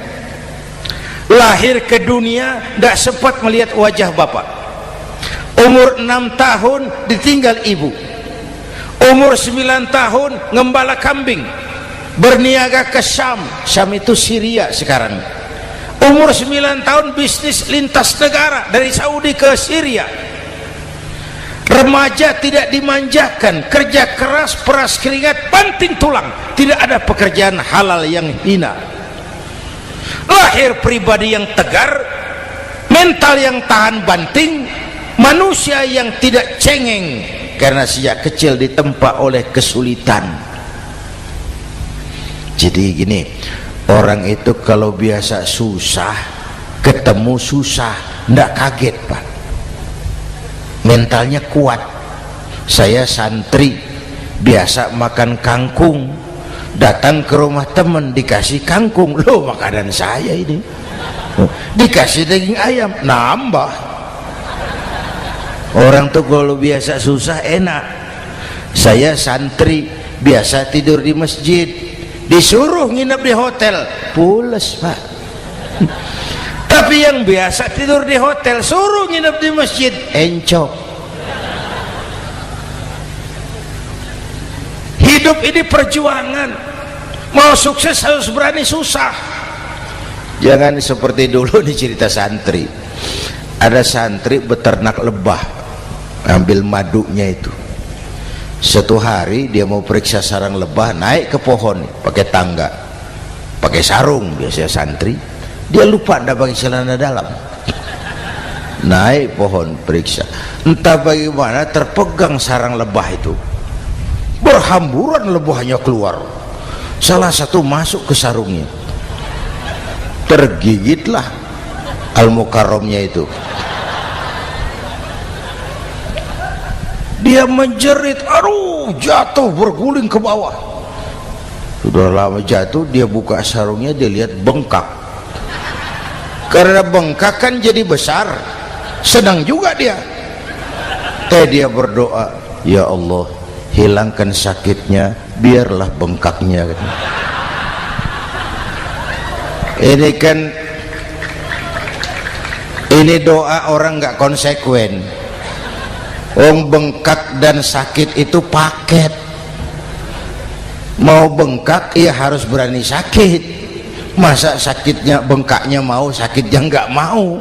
Speaker 1: Lahir ke dunia tidak sempat melihat wajah bapak. Umur 6 tahun ditinggal ibu. Umur 9 tahun ngembala kambing, berniaga ke Syam. Syam itu Syria sekarang. Umur 9 tahun bisnis lintas negara dari Saudi ke Syria. Remaja tidak dimanjakan, kerja keras, peras keringat, banting tulang, tidak ada pekerjaan halal yang hina. Lahir pribadi yang tegar, mental yang tahan banting, manusia yang tidak cengeng karena sejak kecil ditempa oleh kesulitan. Jadi gini, orang itu kalau biasa susah, ketemu susah, ndak kaget, Pak. Mentalnya kuat. Saya santri biasa makan kangkung, datang ke rumah teman dikasih kangkung, loh makanan saya ini, dikasih daging ayam, nambah. Orang tuh kalau biasa susah enak. Saya santri biasa tidur di masjid, disuruh nginep di hotel, pules, Pak. Tapi yang biasa tidur di hotel suruh nginep di masjid, encok. Hidup ini perjuangan, mau sukses harus berani susah. Jangan seperti dulu nih cerita santri. Ada santri beternak lebah, ambil madunya itu. Satu hari dia mau periksa sarang lebah, naik ke pohon pakai tangga, pakai sarung biasanya santri. Dia lupa tidak pakai celana dalam, naik pohon periksa, entah bagaimana terpegang sarang lebah itu, berhamburan lebahnya keluar, salah satu masuk ke sarungnya, tergigitlah Al-Mukarramnya itu. Dia menjerit, aduh, jatuh berguling ke bawah. Sudah lama jatuh, dia buka sarungnya, dia lihat bengkak. Karena bengkak kan jadi besar, senang juga dia. Dia berdoa, ya Allah, hilangkan sakitnya, biarlah bengkaknya. Ini kan, ini doa orang nggak konsekuen. Bengkak dan sakit itu paket. Mau bengkak ya harus berani sakit. Masa sakitnya bengkaknya mau, sakitnya nggak mau.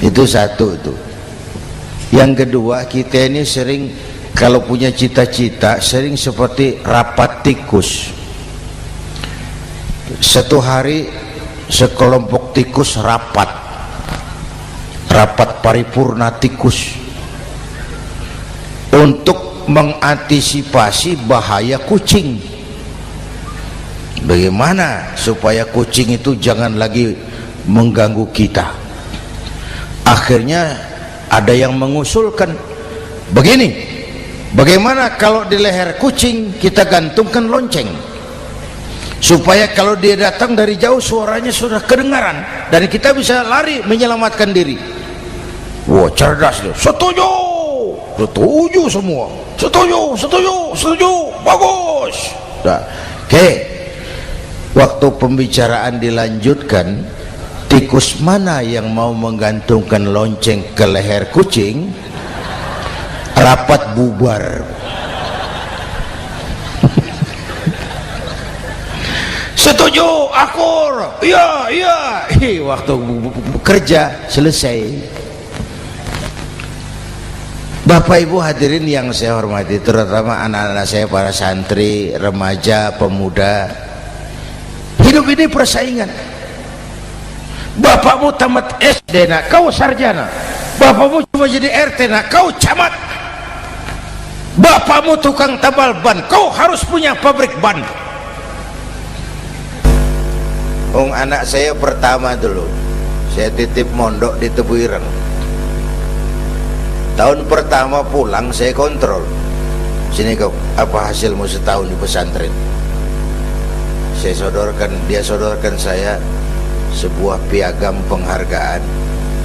Speaker 1: Itu satu itu. Yang kedua, kita ini sering kalau punya cita-cita sering seperti rapat tikus. Satu hari sekelompok tikus rapat paripurna tikus untuk mengantisipasi bahaya kucing. Bagaimana supaya kucing itu jangan lagi mengganggu kita? Akhirnya ada yang mengusulkan begini, bagaimana kalau di leher kucing kita gantungkan lonceng, supaya kalau dia datang dari jauh suaranya sudah kedengaran dan kita bisa lari menyelamatkan diri. Wah, cerdas dia. Setuju, setuju semua, setuju, bagus. Nah, oke. Waktu pembicaraan dilanjutkan, tikus mana yang mau menggantungkan lonceng ke leher kucing? Rapat bubar. Setuju, akur, iya. Waktu bekerja selesai. Bapak Ibu hadirin yang saya hormati, terutama anak-anak saya, para santri, remaja, pemuda. Hidup ini persaingan. Bapakmu tamat SD, nak, kau sarjana. Bapakmu cuma jadi RT, nak, kau camat. Bapakmu tukang tambal ban, kau harus punya pabrik ban. Anak saya pertama dulu, saya titip mondok di Tebu Ireng. Tahun pertama pulang saya kontrol, sini kau, apa hasilmu setahun di pesantren? dia sodorkan saya sebuah piagam penghargaan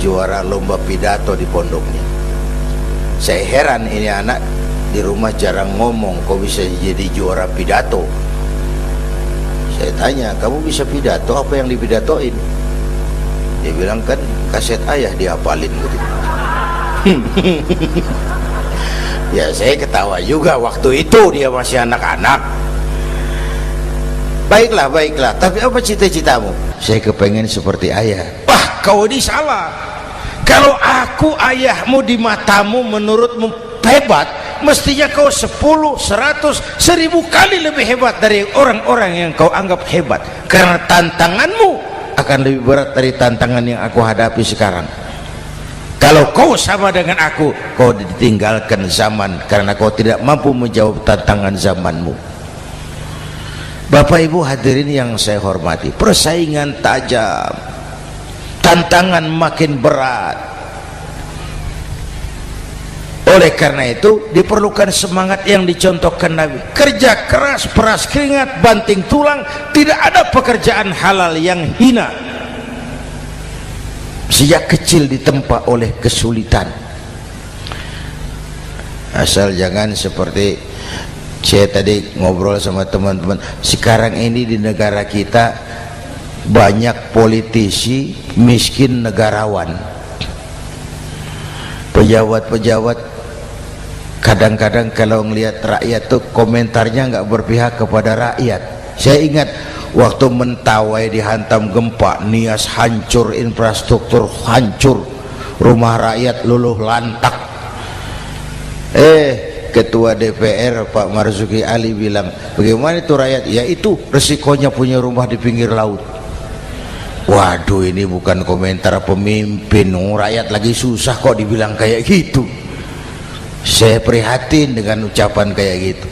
Speaker 1: juara lomba pidato di pondoknya. Saya heran, ini anak di rumah jarang ngomong, kok bisa jadi juara pidato? Saya tanya, kamu bisa pidato, apa yang dipidatoin? Dia bilang, kan kaset ayah dihafalin gitu. Ya saya ketawa juga, waktu itu dia masih anak-anak. Baiklah, tapi apa cita-citamu? Saya kepengen seperti ayah. Wah, kau ini salah. Kalau aku ayahmu di matamu menurutmu hebat, mestinya kau 10, 100, 1000 kali lebih hebat dari orang-orang yang kau anggap hebat, karena tantanganmu akan lebih berat dari tantangan yang aku hadapi sekarang. Kalau kau sama dengan aku, kau ditinggalkan zaman karena kau tidak mampu menjawab tantangan zamanmu. Bapak Ibu hadirin yang saya hormati, persaingan tajam, tantangan makin berat. Oleh karena itu diperlukan semangat yang dicontohkan Nabi. Kerja keras, peras keringat, banting tulang. Tidak ada pekerjaan halal yang hina. Sejak kecil ditempa oleh kesulitan. Asal jangan seperti saya tadi ngobrol sama teman-teman, sekarang ini di negara kita banyak politisi miskin negarawan. Pejabat-pejabat kadang-kadang kalau ngelihat rakyat tuh komentarnya nggak berpihak kepada rakyat. Saya ingat waktu Mentawai dihantam gempa, Nias hancur, infrastruktur hancur, rumah rakyat luluh lantak. Ketua DPR Pak Marzuki Ali bilang, bagaimana itu rakyat? Ya itu resikonya punya rumah di pinggir laut. Waduh, ini bukan komentar pemimpin, rakyat lagi susah kok dibilang kayak gitu. Saya prihatin dengan ucapan kayak gitu.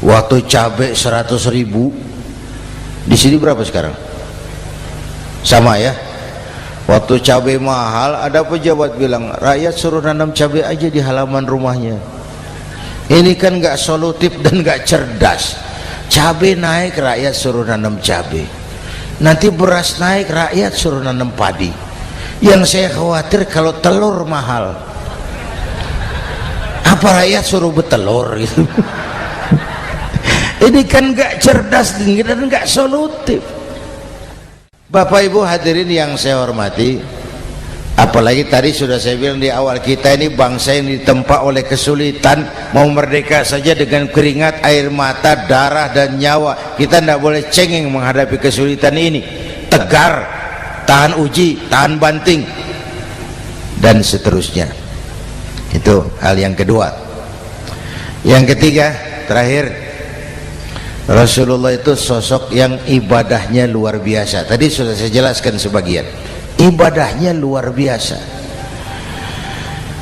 Speaker 1: Waktu cabai 100.000, di sini berapa sekarang? Sama ya. Waktu cabai mahal, ada pejabat bilang, rakyat suruh nanam cabai aja di halaman rumahnya. Ini kan nggak solutif dan nggak cerdas. Cabai naik, rakyat suruh nanam cabai. Nanti beras naik, rakyat suruh nanam padi. Yang saya khawatir kalau telur mahal, apa rakyat suruh betelur gitu? Ini kan nggak cerdas dan nggak solutif. Bapak Ibu hadirin yang saya hormati, apalagi tadi sudah saya bilang di awal, kita ini bangsa yang ditempa oleh kesulitan. Mau merdeka saja dengan keringat, air mata, darah dan nyawa. Kita tidak boleh cengeng menghadapi kesulitan ini. Tegar, tahan uji, tahan banting, dan seterusnya. Itu hal yang kedua. Yang ketiga, terakhir, Rasulullah itu sosok yang ibadahnya luar biasa. Tadi sudah saya jelaskan sebagian. Ibadahnya luar biasa.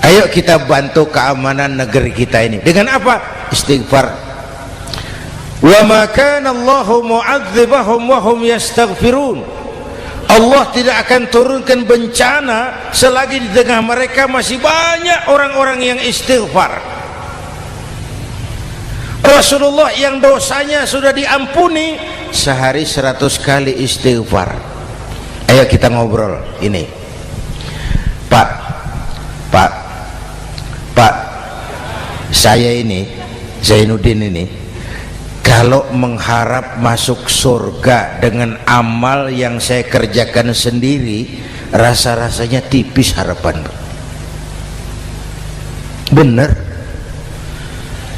Speaker 1: Ayo kita bantu keamanan negeri kita ini. Dengan apa? Istighfar. Wa ma kana Allahu mu'adzibahum wa hum yastaghfirun. Allah tidak akan turunkan bencana selagi di tengah mereka masih banyak orang-orang yang istighfar. Rasulullah yang dosanya sudah diampuni sehari 100 kali istighfar. Ayo kita ngobrol ini. Pak, saya ini Zainuddin ini, kalau mengharap masuk surga dengan amal yang saya kerjakan sendiri, rasa-rasanya tipis harapan. Bener.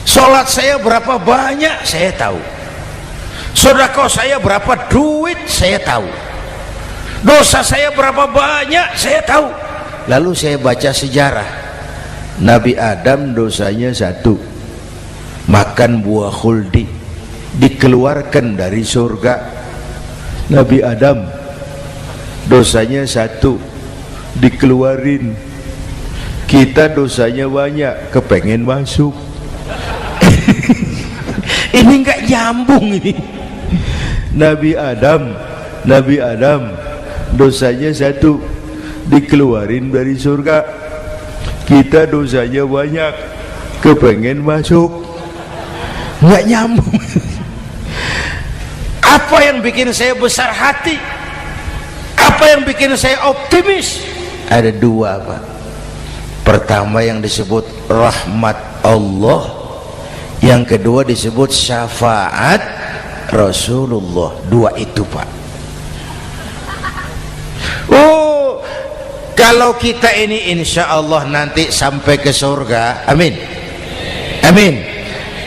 Speaker 1: Sholat saya berapa banyak saya tahu, sedekah saya berapa duit saya tahu, dosa saya berapa banyak saya tahu. Lalu saya baca sejarah, Nabi Adam dosanya 1, makan buah khuldi, dikeluarkan dari surga. Nabi Adam dosanya 1, dikeluarin. Kita dosanya banyak, kepengen masuk. Ini nggak nyambung ini. Nabi Adam dosanya 1, dikeluarin dari surga. Kita dosanya banyak, kepengen masuk. Nggak nyambung. Apa yang bikin saya besar hati? Apa yang bikin saya optimis? Ada dua, Pak. Pertama yang disebut rahmat Allah, yang kedua disebut syafaat Rasulullah. Dua itu, Pak. Oh, kalau kita ini insya Allah nanti sampai ke surga, amin, amin.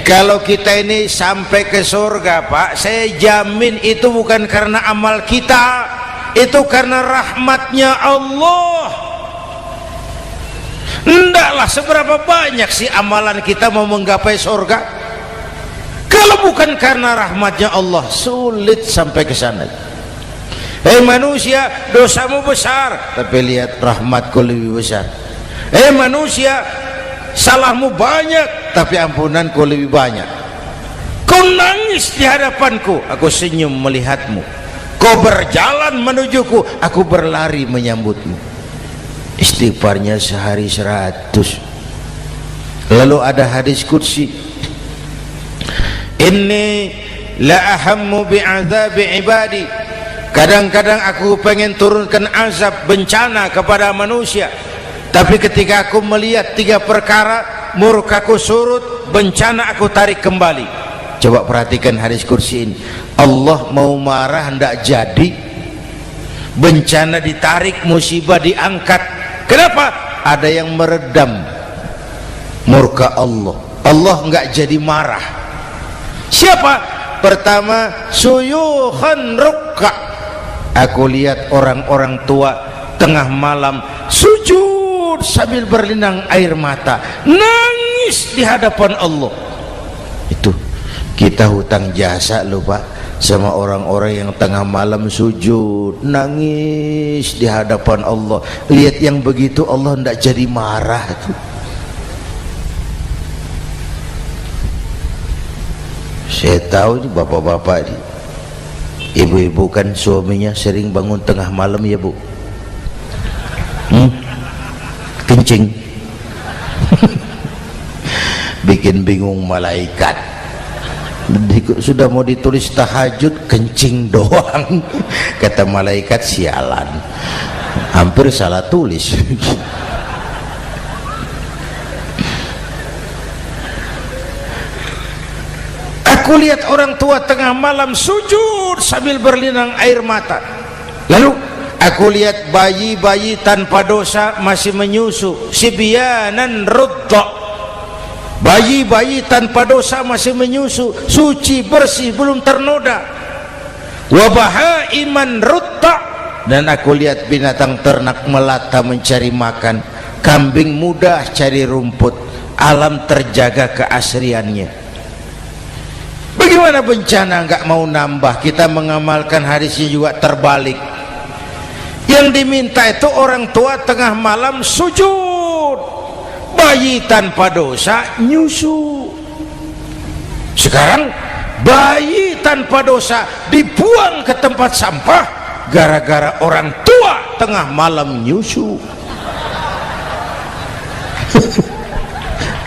Speaker 1: Kalau kita ini sampai ke surga, Pak, saya jamin itu bukan karena amal kita, itu karena rahmatnya Allah. Ndaklah seberapa banyak sih amalan kita mau menggapai surga. Kalau bukan karena rahmatnya Allah, sulit sampai ke sana. Hei manusia, dosamu besar, tapi lihat rahmatku lebih besar. Hei manusia, salahmu banyak, tapi ampunanku lebih banyak. Kau nangis di hadapanku, aku senyum melihatmu. Kau berjalan menujuku, aku berlari menyambutmu. Istighfarnya sehari 100. Lalu ada hadis qudsi, inni la ahammu bi'adzabi ibadi. Kadang-kadang aku pengen turunkan azab, bencana kepada manusia, tapi ketika aku melihat 3 perkara, murkaku surut, bencana aku tarik kembali. Coba perhatikan hadis kursi ini. Allah mau marah hendak jadi, bencana ditarik, musibah diangkat. Kenapa? Ada yang meredam murka Allah. Allah enggak jadi marah. Siapa? Pertama, suyukhan rukka. Aku lihat orang-orang tua tengah malam sujud sambil berlinang air mata, nangis di hadapan Allah. Itu kita hutang jasa loh, Pak, sama orang-orang yang tengah malam sujud nangis di hadapan Allah. Lihat yang begitu Allah tidak jadi marah tuh. Saya tahu nih bapak-bapak nih, ibu-ibu kan suaminya sering bangun tengah malam ya, Bu. Kencing. Bikin bingung malaikat. Sudah mau ditulis tahajud, kencing doang. Kata malaikat, sialan, hampir salah tulis. Aku lihat orang tua tengah malam sujud sambil berlinang air mata. Lalu aku lihat bayi-bayi tanpa dosa masih menyusu, sibyanan rudda. Bayi-bayi tanpa dosa masih menyusu, suci bersih, belum ternoda. Wa bahaiman rudda. Dan aku lihat binatang ternak melata mencari makan, kambing mudah cari rumput, alam terjaga keasriannya. Bagaimana bencana enggak mau nambah? Kita mengamalkan hadisnya juga terbalik. Yang diminta itu orang tua tengah malam sujud, bayi tanpa dosa nyusu. Sekarang bayi tanpa dosa dibuang ke tempat sampah gara-gara orang tua tengah malam nyusu.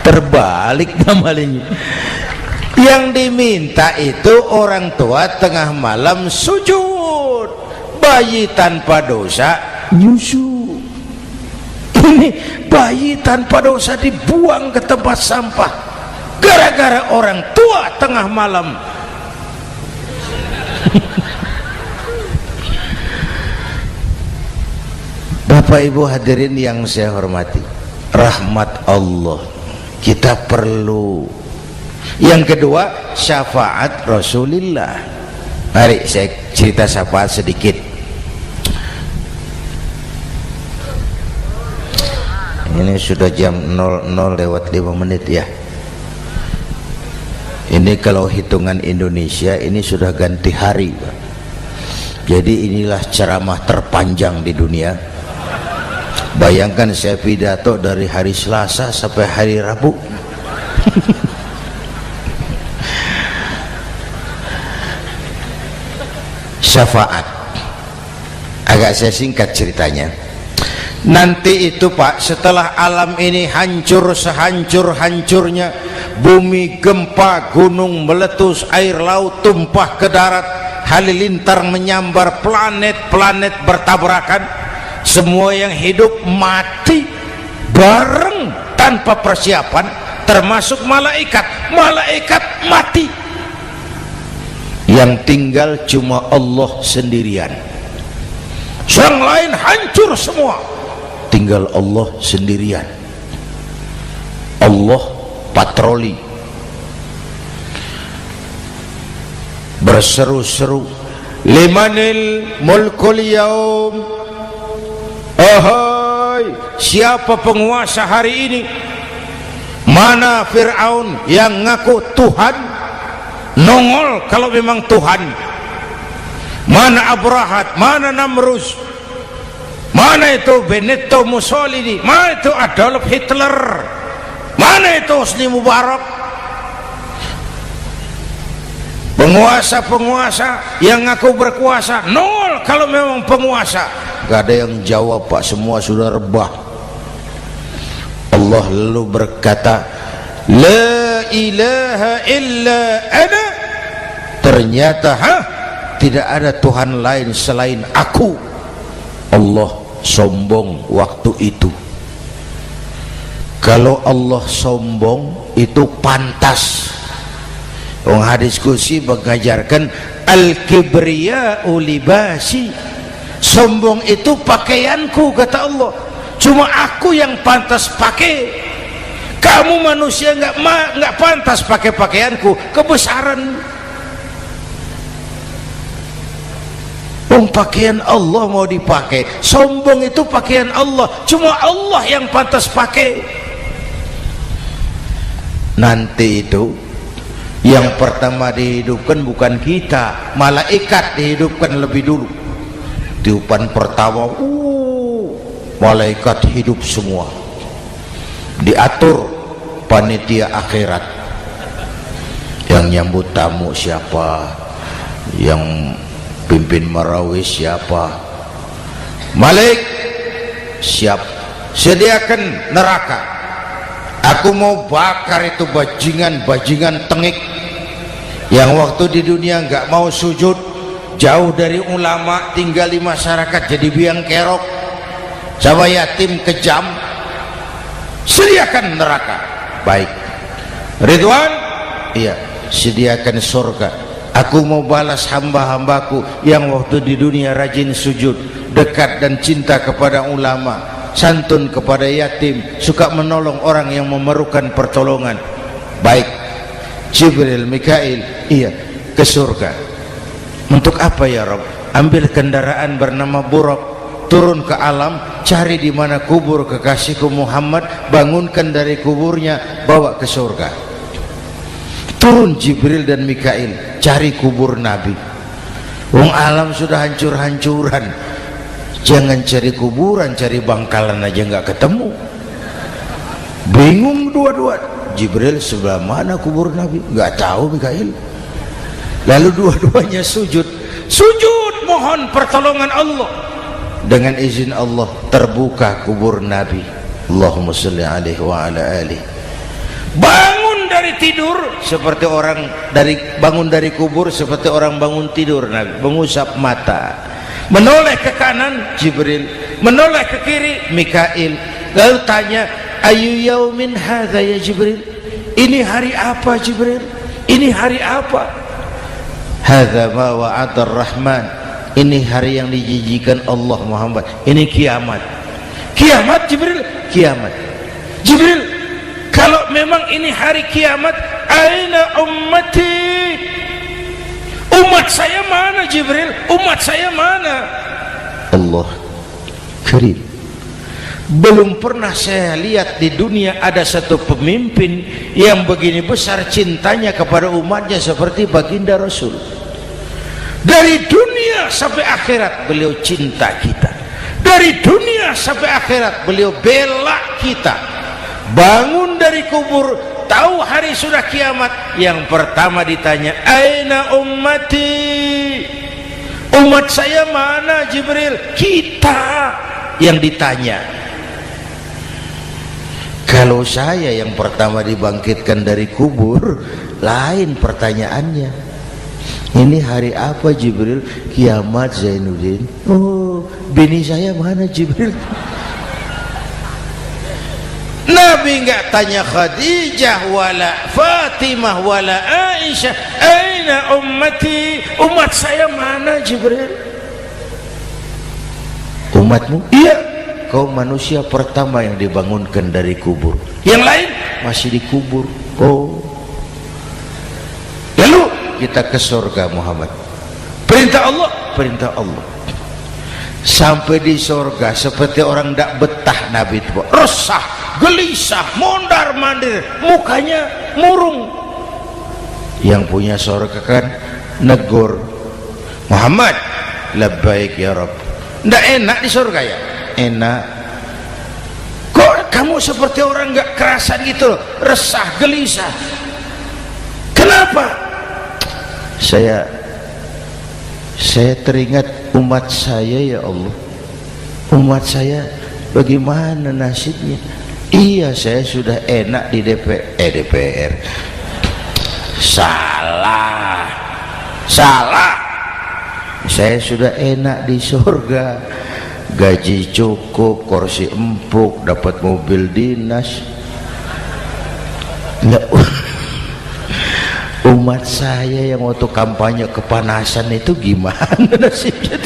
Speaker 1: Terbalik namanya. Yang diminta itu orang tua tengah malam sujud, bayi tanpa dosa nyusu. Ini bayi tanpa dosa dibuang ke tempat sampah gara-gara orang tua tengah malam. Bapak Ibu hadirin yang saya hormati, rahmat Allah kita perlu. Yang kedua, syafaat Rasulullah. Mari saya cerita syafaat sedikit. Ini sudah jam 00:05 ya. Ini kalau hitungan Indonesia ini sudah ganti hari, Pak. Jadi inilah ceramah terpanjang di dunia. Bayangkan saya pidato dari hari Selasa sampai hari Rabu. Syafaat agak saya singkat ceritanya. Nanti itu, Pak, setelah alam ini hancur sehancur-hancurnya, bumi gempa, gunung meletus, air laut tumpah ke darat, halilintar menyambar, planet-planet bertabrakan, semua yang hidup mati bareng tanpa persiapan, termasuk malaikat mati. Yang tinggal cuma Allah sendirian, yang lain hancur semua, tinggal Allah sendirian. Allah patroli berseru-seru, limanil mulkul yaum, ahai siapa penguasa hari ini? Mana Fir'aun yang ngaku Tuhan, nongol kalau memang Tuhan. Mana Abrahat, mana Namrus, mana itu Benito Mussolini, mana itu Adolf Hitler, mana itu Hosni Mubarak. Penguasa-penguasa yang ngaku berkuasa, nol kalau memang penguasa. Gak ada yang jawab Pak, semua sudah rebah. Allah lalu berkata, la ilaha illa ana. Ternyata tidak ada Tuhan lain selain aku. Allah sombong waktu itu. Kalau Allah sombong itu pantas. Hadis qudsi mengajarkan al-kibriya'u libasi, sombong itu pakaianku, kata Allah. Cuma aku yang pantas pakai. Kamu manusia nggak pantas pakai pakaianku, kebesaran. Pakaian Allah mau dipakai, sombong itu pakaian Allah, cuma Allah yang pantas pakai. Nanti itu yang pertama dihidupkan bukan kita, malaikat dihidupkan lebih dulu. Tiupan pertama, malaikat hidup semua, diatur panitia akhirat. Yang nyambut tamu siapa, yang pimpin marawis siapa. Malik siap, sediakan neraka, aku mau bakar itu bajingan tengik yang waktu di dunia nggak mau sujud, jauh dari ulama, tinggal di masyarakat jadi biang kerok, sama yatim kejam. Sediakan neraka. Baik Ridwan, iya, sediakan surga. Aku mau balas hamba-hambaku yang waktu di dunia rajin sujud, dekat dan cinta kepada ulama, santun kepada yatim, suka menolong orang yang memerlukan pertolongan. Baik Jibril, Mikail, iya, ke surga. Untuk apa ya Rabb? Ambil kendaraan bernama Buraq, turun ke alam, cari di mana kubur kekasihku Muhammad, bangunkan dari kuburnya, bawa ke surga. Turun Jibril dan Mikail, cari kubur Nabi. Wong alam sudah hancur-hancuran, jangan cari kuburan, cari bangkalan aja nggak ketemu. Bingung dua-dua. Jibril, sebelah mana kubur Nabi? Nggak tahu Mikail. Lalu dua-duanya sujud mohon pertolongan Allah. Dengan izin Allah terbuka kubur Nabi. Allahumma sholli alaihi wa ala alihi. Bangun dari tidur seperti orang bangun dari kubur, seperti orang bangun tidur. Nabi mengusap mata, menoleh ke kanan Jibril, menoleh ke kiri Mikail. Lalu tanya, ayu yaumin hadza ya Jibril? Ini hari apa Jibril? Ini hari apa? Hadza ma wa'ada ar-Rahman. Ini hari yang dijanjikan Allah Muhammad. Ini kiamat. Kiamat Jibril? Kiamat. Jibril, kalau memang ini hari kiamat, aina ummati? Umat saya mana Jibril? Umat saya mana? Allah karim. Belum pernah saya lihat di dunia ada satu pemimpin yang begini besar cintanya kepada umatnya seperti baginda Rasul. Dari dunia sampai akhirat beliau cinta kita. Dari dunia sampai akhirat beliau bela kita. Bangun dari kubur, tahu hari sudah kiamat, yang pertama ditanya, aina ummati? Umat saya mana Jibril? Kita yang ditanya. Kalau saya yang pertama dibangkitkan dari kubur, lain pertanyaannya. Ini hari apa Jibril? Kiamat Zainuddin. Oh, bini saya mana Jibril? Nabi enggak tanya Khadijah wala Fatimah wala Aisyah, aina ummati, umat saya mana Jibril? Umatmu? Iya, kau manusia pertama yang dibangunkan dari kubur, yang lain masih dikubur. Oh, lalu kita ke surga Muhammad, perintah Allah, perintah Allah. Sampai di surga seperti orang tidak betah Nabi itu, resah, gelisah, mondar mandir, mukanya murung. Yang punya surga kan negur, Muhammad, labbaik ya Rabb. Tidak enak di surga ya? Enak. Kok kamu seperti orang nggak kerasan gitu loh, resah, gelisah? Kenapa? Saya teringat umat saya ya Allah. Umat saya bagaimana nasibnya? Iya, saya sudah enak di DPR. Salah. Saya sudah enak di surga, gaji cukup, kursi empuk, dapat mobil dinas. Nggak. Umat saya yang waktu kampanye kepanasan itu gimana nasibnya?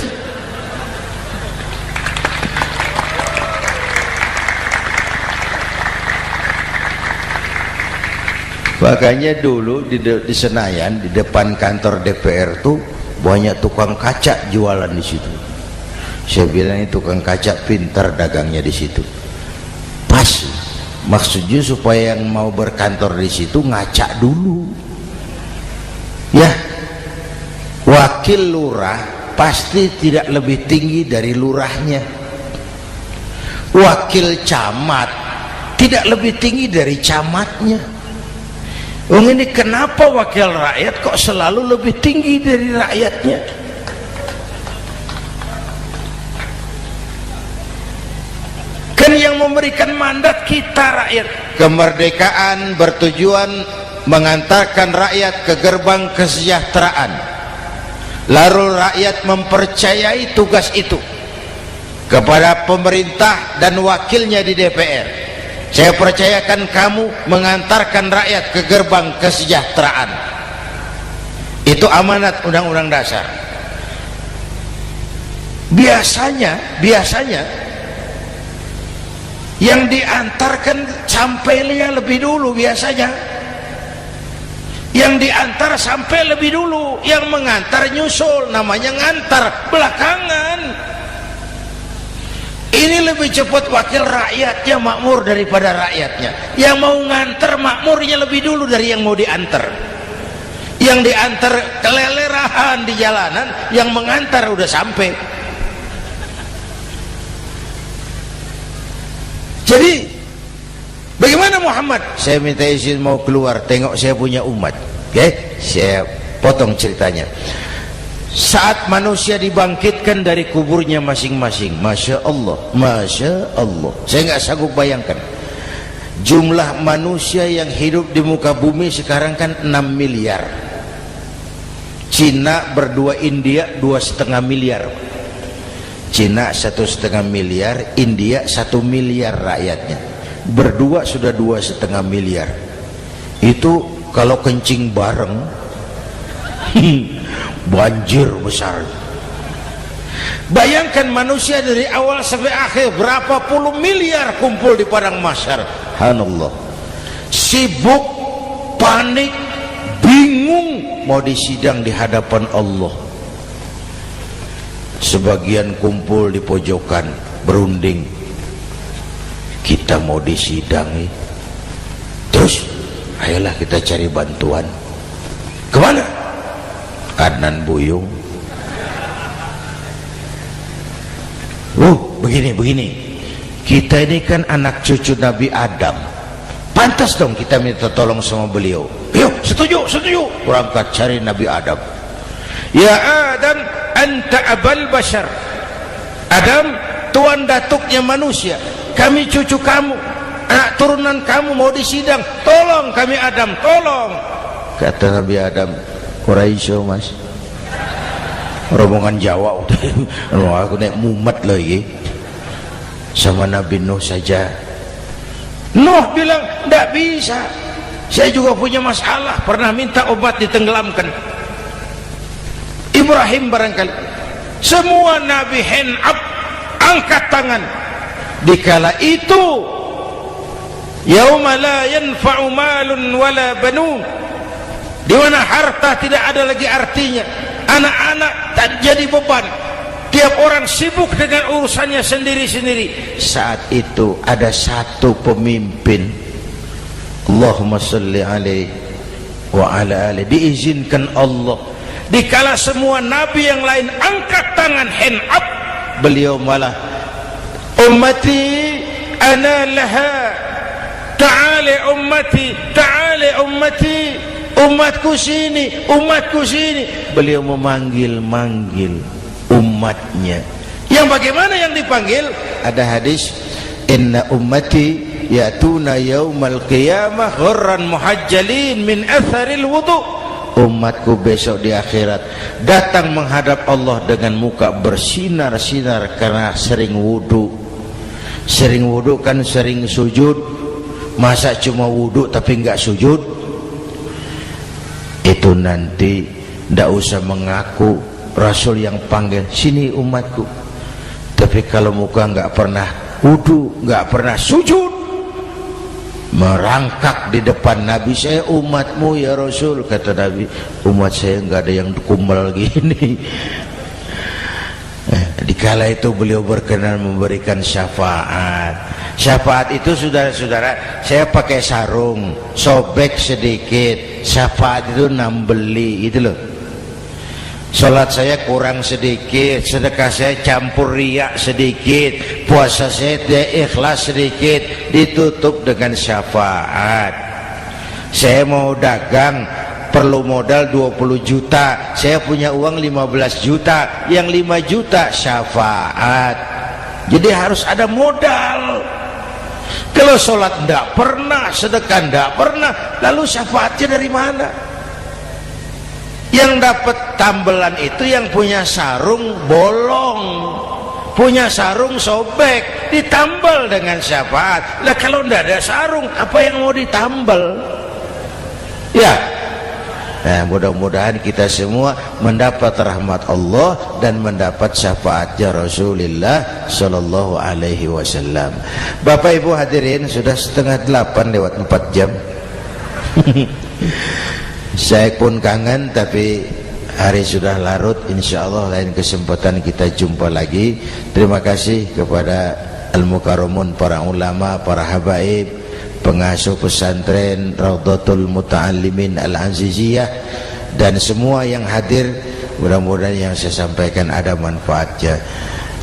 Speaker 1: Makanya dulu di Senayan, di depan kantor DPR tuh banyak tukang kaca jualan di situ. Saya bilang ini tukang kaca pintar dagangnya di situ. Pas, maksudnya supaya yang mau berkantor di situ ngaca dulu. Ya, wakil lurah pasti tidak lebih tinggi dari lurahnya. Wakil camat tidak lebih tinggi dari camatnya. Ini kenapa wakil rakyat kok selalu lebih tinggi dari rakyatnya? Kan yang memberikan mandat kita rakyat. Kemerdekaan bertujuan mengantarkan rakyat ke gerbang kesejahteraan, lalu rakyat mempercayai tugas itu kepada pemerintah dan wakilnya di DPR. Saya percayakan kamu mengantarkan rakyat ke gerbang kesejahteraan. Itu amanat Undang-Undang Dasar. Biasanya yang diantarkan sampainya lebih dulu, biasanya yang diantar sampai lebih dulu, yang mengantar nyusul, namanya ngantar belakangan. Ini lebih cepat wakil rakyatnya makmur daripada rakyatnya. Yang mau ngantar makmurnya lebih dulu dari yang mau diantar. Yang diantar kelelerahan di jalanan, yang mengantar udah sampai. Jadi bagaimana Muhammad? Saya minta izin mau keluar, tengok saya punya umat. Oke, saya potong ceritanya. Saat manusia dibangkitkan dari kuburnya masing-masing, Masya Allah, Masya Allah, saya nggak sanggup bayangkan jumlah manusia yang hidup di muka bumi sekarang kan 6 miliar. Cina berdua, India 2,5 miliar. Cina 1,5 miliar, India 1 miliar rakyatnya. Berdua sudah 2,5 miliar. Itu kalau kencing bareng banjir besar. Bayangkan manusia dari awal sampai akhir berapa puluh miliar kumpul di padang mahsyar. Subhanallah, sibuk, panik, bingung mau disidang di hadapan Allah. Sebagian kumpul di pojokan berunding, kita mau disidangi. Terus ayolah kita cari bantuan. Kemana? Adnan Buyung. Begini. Kita ini kan anak cucu Nabi Adam. Pantas dong kita minta tolong sama beliau. Yuk, setuju. Berangkat cari Nabi Adam. Ya Adam, anta abal bashar. Adam, tuan datuknya manusia. Kami cucu kamu, anak turunan kamu mau disidang. Tolong kami Adam, tolong. Kata Nabi Adam, Quraisy mas, rombongan Jawa aku naik mumet lagi sama Nabi Nuh saja. Nuh bilang tidak bisa, saya juga punya masalah, pernah minta obat ditenggelamkan. Ibrahim barangkali, semua Nabi hand up, angkat tangan. Dikala itu yauma la yanfa'u malun wala banun, di mana harta tidak ada lagi artinya, anak-anak tak jadi beban, tiap orang sibuk dengan urusannya sendiri-sendiri. Saat itu ada satu pemimpin, Allahumma salli alaihi wa ala alihi, diizinkan Allah. Dikala semua nabi yang lain angkat tangan hand up, beliau malah ummati ana laha, ta'ali ummati, ta'ali ummati, umatku sini, umatku sini. Beliau memanggil-manggil umatnya. Yang bagaimana yang dipanggil? Ada hadis, inna ummati ya'tuna yaumal qiyamah ghurran muhajjalin min atharil wudu. Umatku besok di akhirat datang menghadap Allah dengan muka bersinar-sinar karena sering wudu. Sering wudu kan sering sujud. Masa cuma wudu tapi enggak sujud? Itu nanti ndak usah mengaku Rasul yang panggil, sini umatku. Tapi kalau muka enggak pernah wudu, enggak pernah sujud, merangkak di depan Nabi, saya umatmu ya Rasul. Kata Nabi, umat saya enggak ada yang kumbal gini. Dikala itu beliau berkenan memberikan syafaat. Syafaat itu saudara-saudara, saya pakai sarung, sobek sedikit, syafaat itu nambeli itu loh. Salat saya kurang sedikit, sedekah saya campur riak sedikit, puasa saya tidak ikhlas sedikit, ditutup dengan syafaat. Saya mau dagang, perlu modal 20 juta, saya punya uang 15 juta, yang 5 juta syafaat. Jadi harus ada modal. Kalau sholat tidak pernah, sedekah tidak pernah, lalu syafaatnya dari mana? Yang dapat tambelan itu yang punya sarung bolong, punya sarung sobek, ditambal dengan syafaat. Lah kalau tidak ada sarung, apa yang mau ditambal? Ya. Nah, mudah-mudahan kita semua mendapat rahmat Allah dan mendapat syafaatnya Rasulullah Sallallahu Alaihi Wasallam. Bapak Ibu hadirin, sudah 7:30 lewat 4 jam. Saya pun kangen, tapi hari sudah larut. Insya Allah lain kesempatan kita jumpa lagi. Terima kasih kepada Al-Mukarramun, para ulama, para habaib, pengasuh pesantren Raudhatul Muta'allimin Al-Aziziyah, dan semua yang hadir. Mudah-mudahan yang saya sampaikan ada manfaatnya.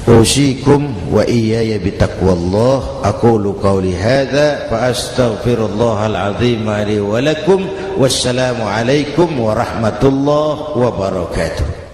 Speaker 1: Usikum wa iyaya bitaqwallah. Aqulu qawli hadza fa astaghfirullahal azim li wa lakum. Wassalamu alaikum warahmatullahi wabarakatuh.